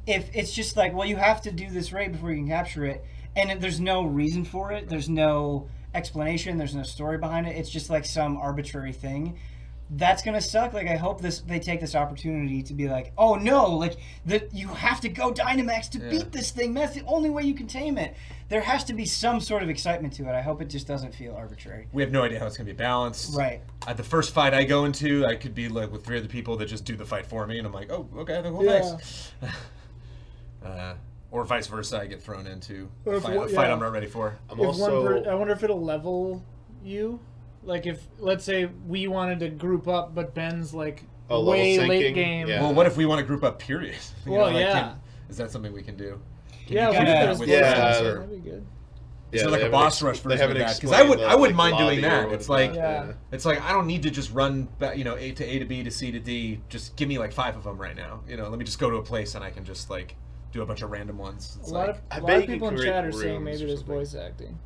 if it's just like, well, you have to do this raid before you can capture it, and there's no reason for it, there's no explanation, there's no story behind it, it's just like some arbitrary thing, that's gonna suck. Like, I hope they take this opportunity to be like, oh no, like, you have to go Dynamax to beat this thing. That's the only way you can tame it. There has to be some sort of excitement to it. I hope it just doesn't feel arbitrary. We have no idea how it's gonna be balanced. Right. At the first fight I go into, I could be like with 3 other people that just do the fight for me, and I'm like, oh, okay, well, thanks. Or vice versa, I get thrown into a fight I'm not ready for. I wonder if it'll level you. Like, if, let's say, we wanted to group up, but Ben's, like, way late game. Yeah. Well, what if we want to group up, period? Well, yeah. Is that something we can do? That'd be good. Is there like a boss rush version of that? Because I wouldn't mind doing that. It's like I don't need to just run, A to B to C to D. Just give me like 5 of them right now. Let me just go to a place and I can just like do a bunch of random ones. A lot of people in chat are saying maybe there's voice acting.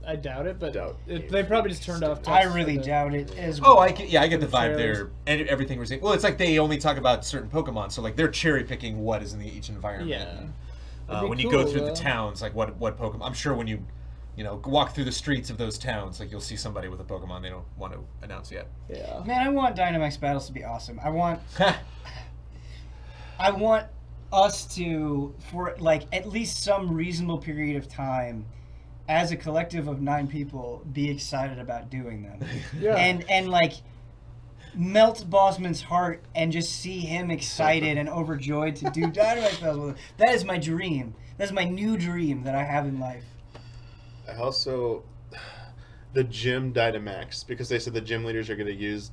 I doubt it, but they probably just turned off. I really doubt it as well. Oh, I get the vibe there, and everything we're saying. Well, it's like they only talk about certain Pokemon, so like they're cherry picking what is in each environment. Yeah. When you go through the towns, like what Pokemon, I'm sure when you walk through the streets of those towns, like you'll see somebody with a Pokemon they don't want to announce yet. Yeah. Man, I want Dynamax battles to be awesome. I want us to, for like at least some reasonable period of time, as a collective of 9 people, be excited about doing them. Yeah. And like melt Bosman's heart and just see him excited and overjoyed to do Dynamax battles with him. That is my dream. That's my new dream that I have in life. I also, the gym Dynamax, because they said the gym leaders are going to use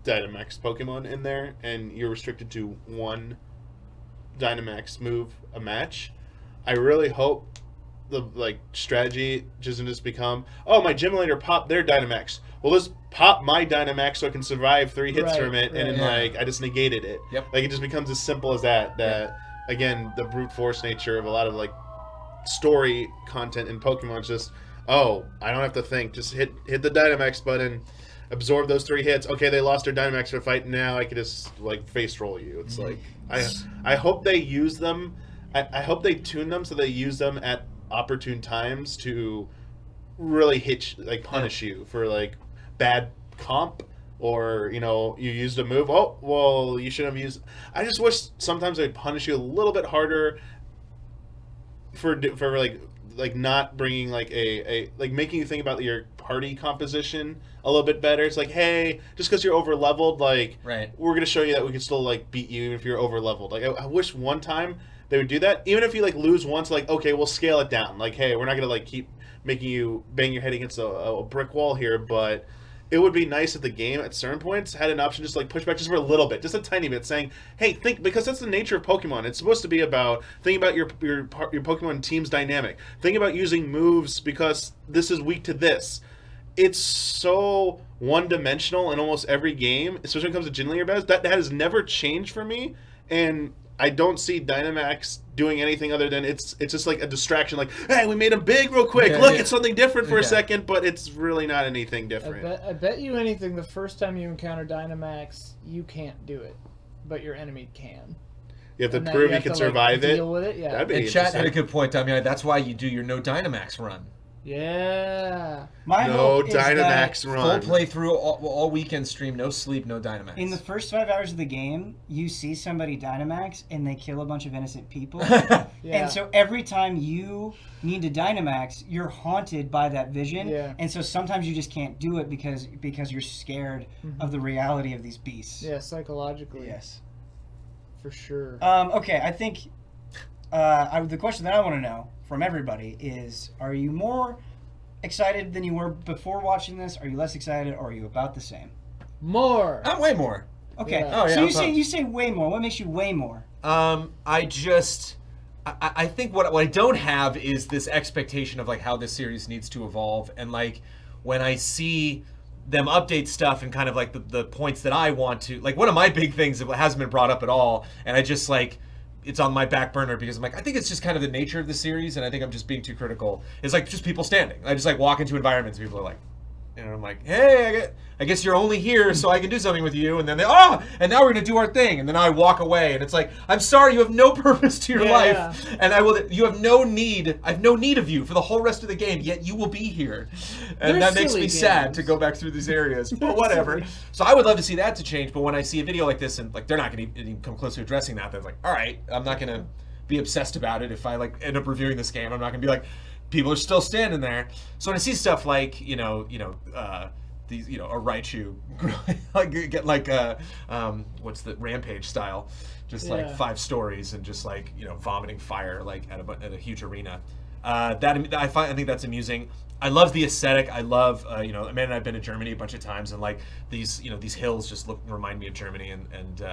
Dynamax Pokemon in there, and you're restricted to 1 Dynamax move a match. I really hope the strategy doesn't just become, oh, my gym leader popped their Dynamax. Well, let's pop my Dynamax so I can survive 3 hits from it, and then I just negated it. Yep. Like, it just becomes as simple as that. Again, the brute force nature of a lot of story content in Pokemon is just, oh, I don't have to think. Just hit the Dynamax button, absorb those 3 hits. Okay, they lost their Dynamax for a fight. Now I can just face roll you. It's I hope they use them. I hope they tune them so they use them at opportune times to really punish you for bad comp, or you used a move, oh well, you shouldn't have used. I just wish sometimes they'd punish you a little bit harder for not bringing making you think about your party composition a little bit better. It's like, hey, just because you're over leveled, we're gonna show you that we can still beat you even if you're over leveled. I wish one time they would do that. Even if you lose once, okay, we'll scale it down. Hey, we're not gonna keep making you bang your head against a brick wall here, but it would be nice if the game at certain points had an option just push back just for a little bit, just a tiny bit, saying, hey, think, because that's the nature of Pokemon. It's supposed to be about thinking about your Pokemon team's dynamic. Think about using moves because this is weak to this. It's so one-dimensional in almost every game, especially when it comes to Gym Leader battles. That has never changed for me, and I don't see Dynamax doing anything other than it's just a distraction. Hey, we made him big real quick. Look, it's something different for a second, but it's really not anything different. I bet you anything, the first time you encounter Dynamax, you can't do it, but your enemy can. You have to prove you can survive it. Deal with it, yeah. And chat had a good point. I mean, that's why you do your no Dynamax run. Yeah. My hope is Dynamax run. Full playthrough, all weekend stream, no sleep, no Dynamax. In the first 5 hours of the game, you see somebody Dynamax and they kill a bunch of innocent people. And so every time you need to Dynamax, you're haunted by that vision. Yeah. And so sometimes you just can't do it because you're scared of the reality of these beasts. Yeah, psychologically. Yes. For sure. Okay, I think the question that I want to know from everybody is, are you more excited than you were before watching this? Are you less excited, or are you about the same? More. I'm way more. Okay. Yeah. Oh, yeah, so you say way more. What makes you way more? I think what I don't have is this expectation of how this series needs to evolve, and when I see them update stuff and kind of the points that I want to, one of my big things that hasn't been brought up at all, and I just it's on my back burner because I'm I think it's just kind of the nature of the series, and I think I'm just being too critical. It's just people standing. I just walk into environments and people are And I'm like, hey, I guess you're only here so I can do something with you. And then and now we're going to do our thing. And then I walk away. And it's like, I'm sorry, you have no purpose to your life. And you have no need. I have no need of you for the whole rest of the game, yet you will be here. And that makes me sad to go back through these areas. But whatever. So I would love to see that to change. But when I see a video like this and like they're not going to even come close to addressing that, they're like, all right, I'm not going to be obsessed about it. If I like end up reviewing this game, I'm not going to be like, people are still standing there. So when I see stuff like, these, a Raichu, get like what's the Rampage style, just like 5 stories and just like, vomiting fire like at a huge arena. I think that's amusing. I love the aesthetic. I love, Amanda and I've been to Germany a bunch of times, and like these hills just remind me of Germany, and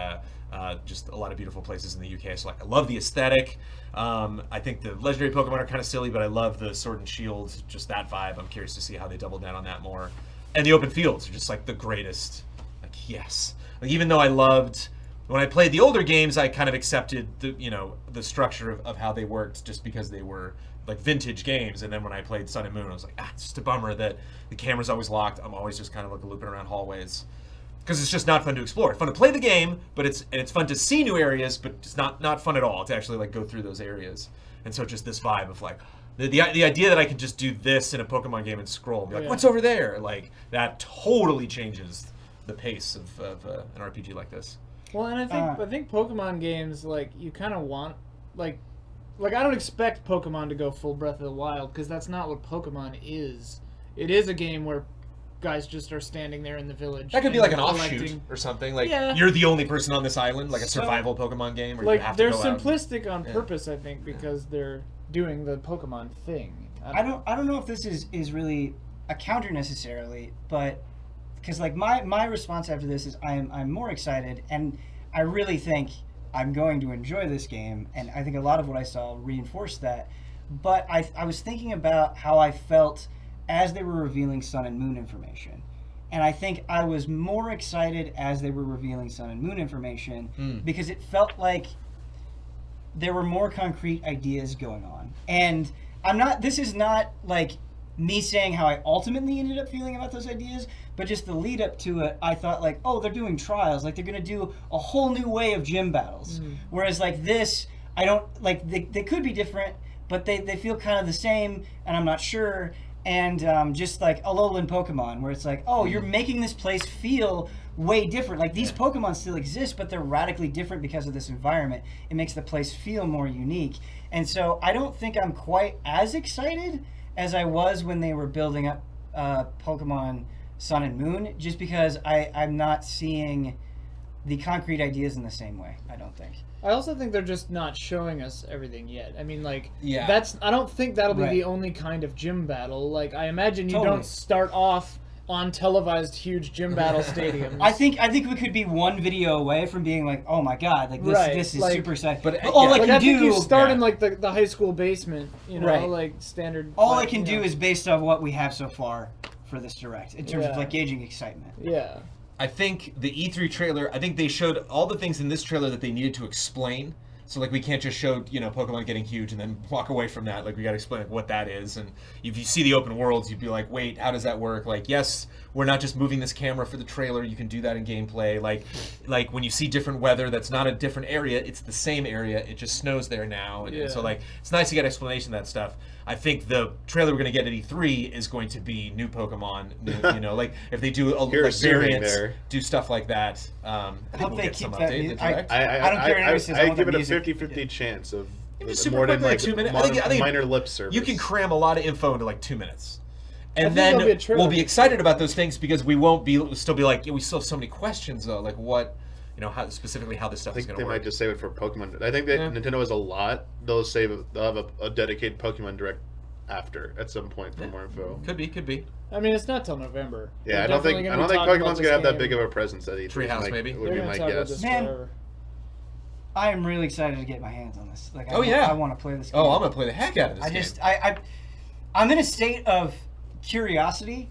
just a lot of beautiful places in the UK. So like, I love the aesthetic. I think the legendary Pokemon are kind of silly, but I love the Sword and Shield, just that vibe. I'm curious to see how they double down on that more. And the open fields are just like the greatest. Like, yes. Like, even though I loved, when I played the older games, I kind of accepted the structure of how they worked just because they were like vintage games. And then when I played Sun and Moon, I was like, it's just a bummer that the camera's always locked. I'm always just kind of like looping around hallways. Because it's just not fun to explore. It's fun to play the game, but it's fun to see new areas, but it's not fun at all to actually like go through those areas. And so just this vibe of like the idea that I can just do this in a Pokemon game and scroll and be like, what's over there? Like, that totally changes the pace of an RPG like this. Well, and I think Pokemon games, like, you kind of want, like I don't expect Pokemon to go full Breath of the Wild, because that's not what Pokemon is. It is a game where guys just are standing there in the village. That could be like an offshoot or something. Like, you're the only person on this island, like a survival Pokemon game where you have to go out. They're simplistic on purpose, I think, because they're doing the Pokemon thing. I don't know if this is really a counter necessarily, but because like my response after this is I'm more excited, and I really think I'm going to enjoy this game, and I think a lot of what I saw reinforced that. But I was thinking about how I felt as they were revealing Sun and Moon information. And I think I was more excited as they were revealing Sun and Moon information because it felt like there were more concrete ideas going on. And this is not like me saying how I ultimately ended up feeling about those ideas, but just the lead up to it, I thought like, oh, they're doing trials. Like, they're going to do a whole new way of gym battles. Whereas like this, I don't, like, they could be different, but they feel kind of the same, and I'm not sure. And just like Alolan Pokemon, where it's like, oh, you're making this place feel way different. Like, these Pokemon still exist, but they're radically different because of this environment. It makes the place feel more unique. And so I don't think I'm quite as excited as I was when they were building up Pokemon Sun and Moon, just because I'm not seeing the concrete ideas in the same way, I don't think. I also think they're just not showing us everything yet. I mean, like, I don't think that'll be the only kind of gym battle. Like, I imagine you don't start off on televised huge gym battle stadiums. I think we could be one video away from being like, oh my god, like this is like, super exciting. But all I can do, you start in like the high school basement, like standard. All I can do is based on what we have so far for this direct in terms of like gauging excitement. Yeah. I think the E3 trailer, I think they showed all the things in this trailer that they needed to explain. So, like, we can't just show, Pokemon getting huge and then walk away from that. Like, we got to explain what that is. And if you see the open worlds, you'd be like, wait, how does that work? Like, yes, we're not just moving this camera for the trailer. You can do that in gameplay. Like when you see different weather, that's not a different area. It's the same area. It just snows there now. And so, like, it's nice to get explanation of that stuff. I think the trailer we're going to get at E3 is going to be new Pokemon. Like, if they do variants, do stuff like that. I think we'll get some update. I don't care. I give it a 50-50 chance of more than like 2 minutes. I think minor lip service. You can cram a lot of info into like 2 minutes, and then we'll be excited about those things because we won't still be like, we still have so many questions though. Like, what, how specifically how this stuff is going to work. They might just save it for Pokemon. I think that Nintendo has a lot. They'll have a dedicated Pokemon Direct after at some point for more info. Could be. I mean, it's not till November. Yeah, I don't think Pokemon's gonna have that big of a presence at E3. Treehouse, maybe. Would be my guess. Man, I am really excited to get my hands on this. Like, I want to play this game. Oh, I'm gonna play the heck out of this game. I'm in a state of curiosity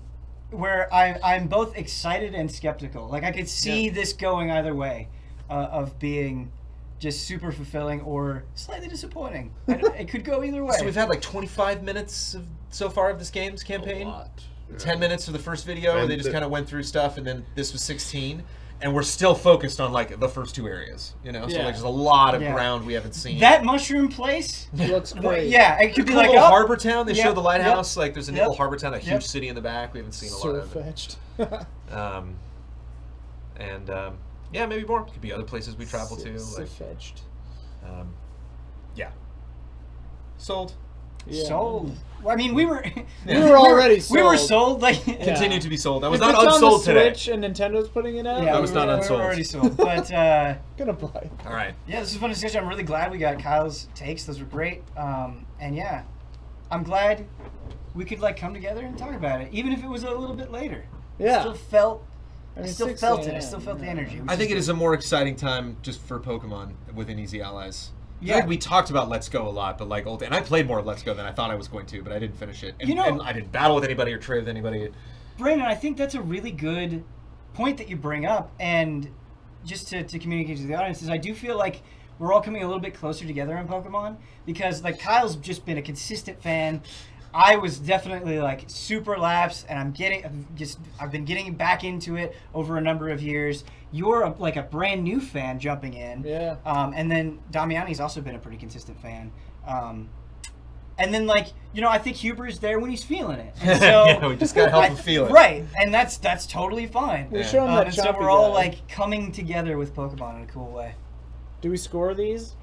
where I'm both excited and skeptical. Like, I could see this going either way, of being just super fulfilling or slightly disappointing. It could go either way. So we've had like 25 minutes so far of this game's campaign. A lot. 10 minutes for the first video, where they just kind of went through stuff, and then this was 16. And we're still focused on like the first 2 areas, you know. So like there's a lot of ground we haven't seen. That mushroom place looks great. Yeah, it could be like little harbor town. They show the lighthouse. Like there's a little harbor town, a huge Yep. city in the back. We haven't seen a lot of fetched. Yeah, maybe more. Could be other places we travel to. Like fetched. Yeah. Sold. Yeah. Sold. Well, I mean, we were already sold. We were sold. Like continue to be sold. I was if not it's unsold on the today. Switch and Nintendo's putting it out. Yeah, I was not unsold. We were already sold. But gonna buy. All right. Yeah, this is a fun discussion. I'm really glad we got Kyle's takes. Those were great. And yeah, I'm glad we could like come together and talk about it, even if it was a little bit later. Yeah. I still felt I mean, it. I 6 still felt the energy. I think it is a more exciting time just for Pokemon within Easy Allies. Yeah. I think we talked about Let's Go a lot, but like, and I played more of Let's Go than I thought I was going to, but I didn't finish it. And, and I didn't battle with anybody or trade with anybody. Brandon, I think that's a really good point that you bring up, and just to communicate to the audience is I do feel like we're all coming a little bit closer together in Pokemon, because like Kyle's just been a consistent fan. I was definitely like super lapsed, and I've been getting back into it over a number of years. You're like a brand new fan jumping in. Yeah. And then Damiani's also been a pretty consistent fan. And then like, you know, I think Huber is there when he's feeling it. And so yeah, we just gotta help him feel it. Right. And that's totally fine. We show him that and so we're all like coming together with Pokemon in a cool way. Do we score these?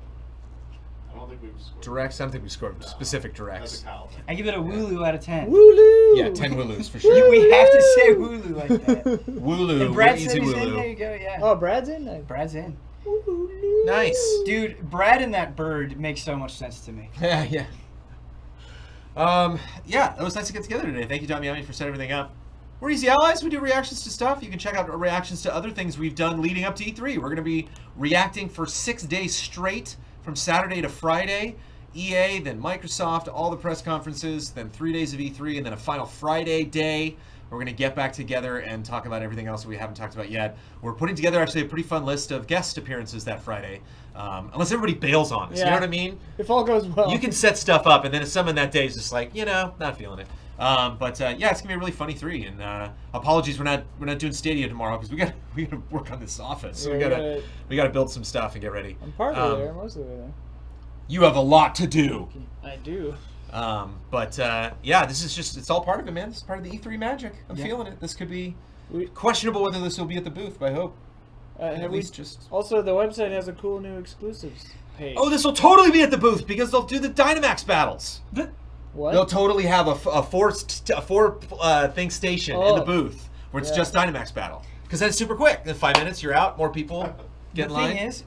I don't think we've scored. Directs? I don't think we scored specific directs. That's a Kyle thing. I give it a Wooloo out of 10. Wooloo! Yeah, 10 Wooloos for sure. We have to say Wooloo like that. Wooloo. And Brad Easy said he's in. There Wooloo. you go, yeah. Oh, Brad's in? Brad's in. Wooloo. Nice. Dude, Brad and that bird makes so much sense to me. Yeah, yeah. Yeah, it was nice to get together today. Thank you, Damiani, for setting everything up. We're Easy Allies. We do reactions to stuff. You can check out our reactions to other things we've done leading up to E3. We're going to be reacting for 6 days straight, from Saturday to Friday. EA, then Microsoft, all the press conferences, then 3 days of E3, and then a final Friday day. We're going to get back together and talk about everything else that we haven't talked about yet. We're putting together actually a pretty fun list of guest appearances that Friday. Unless everybody bails on us, you know what I mean? If all goes well. You can set stuff up, and then if someone that day is just like, you know, not feeling it. Yeah, it's gonna be a really funny 3. And apologies, we're not doing Stadia tomorrow because we gotta work on this office. So Yeah, we gotta build some stuff and get ready. I'm partly there, mostly there. You have a lot to do. I do. Yeah, this is just, it's all part of it, man. This is part of the E3 magic. I'm feeling it. This could be questionable whether this will be at the booth, but I hope. At least just. Also, the website has a cool new exclusives page. Oh, this will totally be at the booth because they'll do the Dynamax battles. What? They'll totally have a four thing station in the booth where it's just Dynamax battle. Because then it's super quick. In 5 minutes, you're out. More people get in line. The thing is,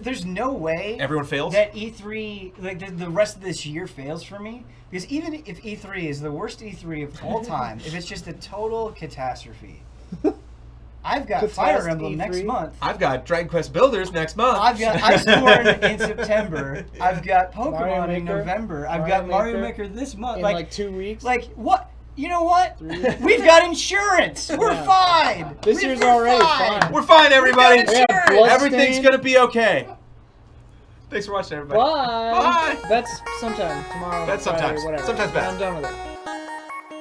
there's no way everyone fails that E3, like the rest of this year, fails for me. Because even if E3 is the worst E3 of all time, if it's just a total catastrophe, I've got Fire Emblem next month. I've got Dragon Quest Builders next month. I've Sworn in September. I've got Pokemon in November. I've got Mario Maker this month. In like 2 weeks. Like what? You know what? We've got insurance. We're fine. This year's already fine. We're fine, everybody. Everything's Bloodstained. gonna be okay. Thanks for watching, everybody. Bye. Bye. That's sometime tomorrow. That's Friday, sometimes. whatever. Sometimes best. I'm done with it.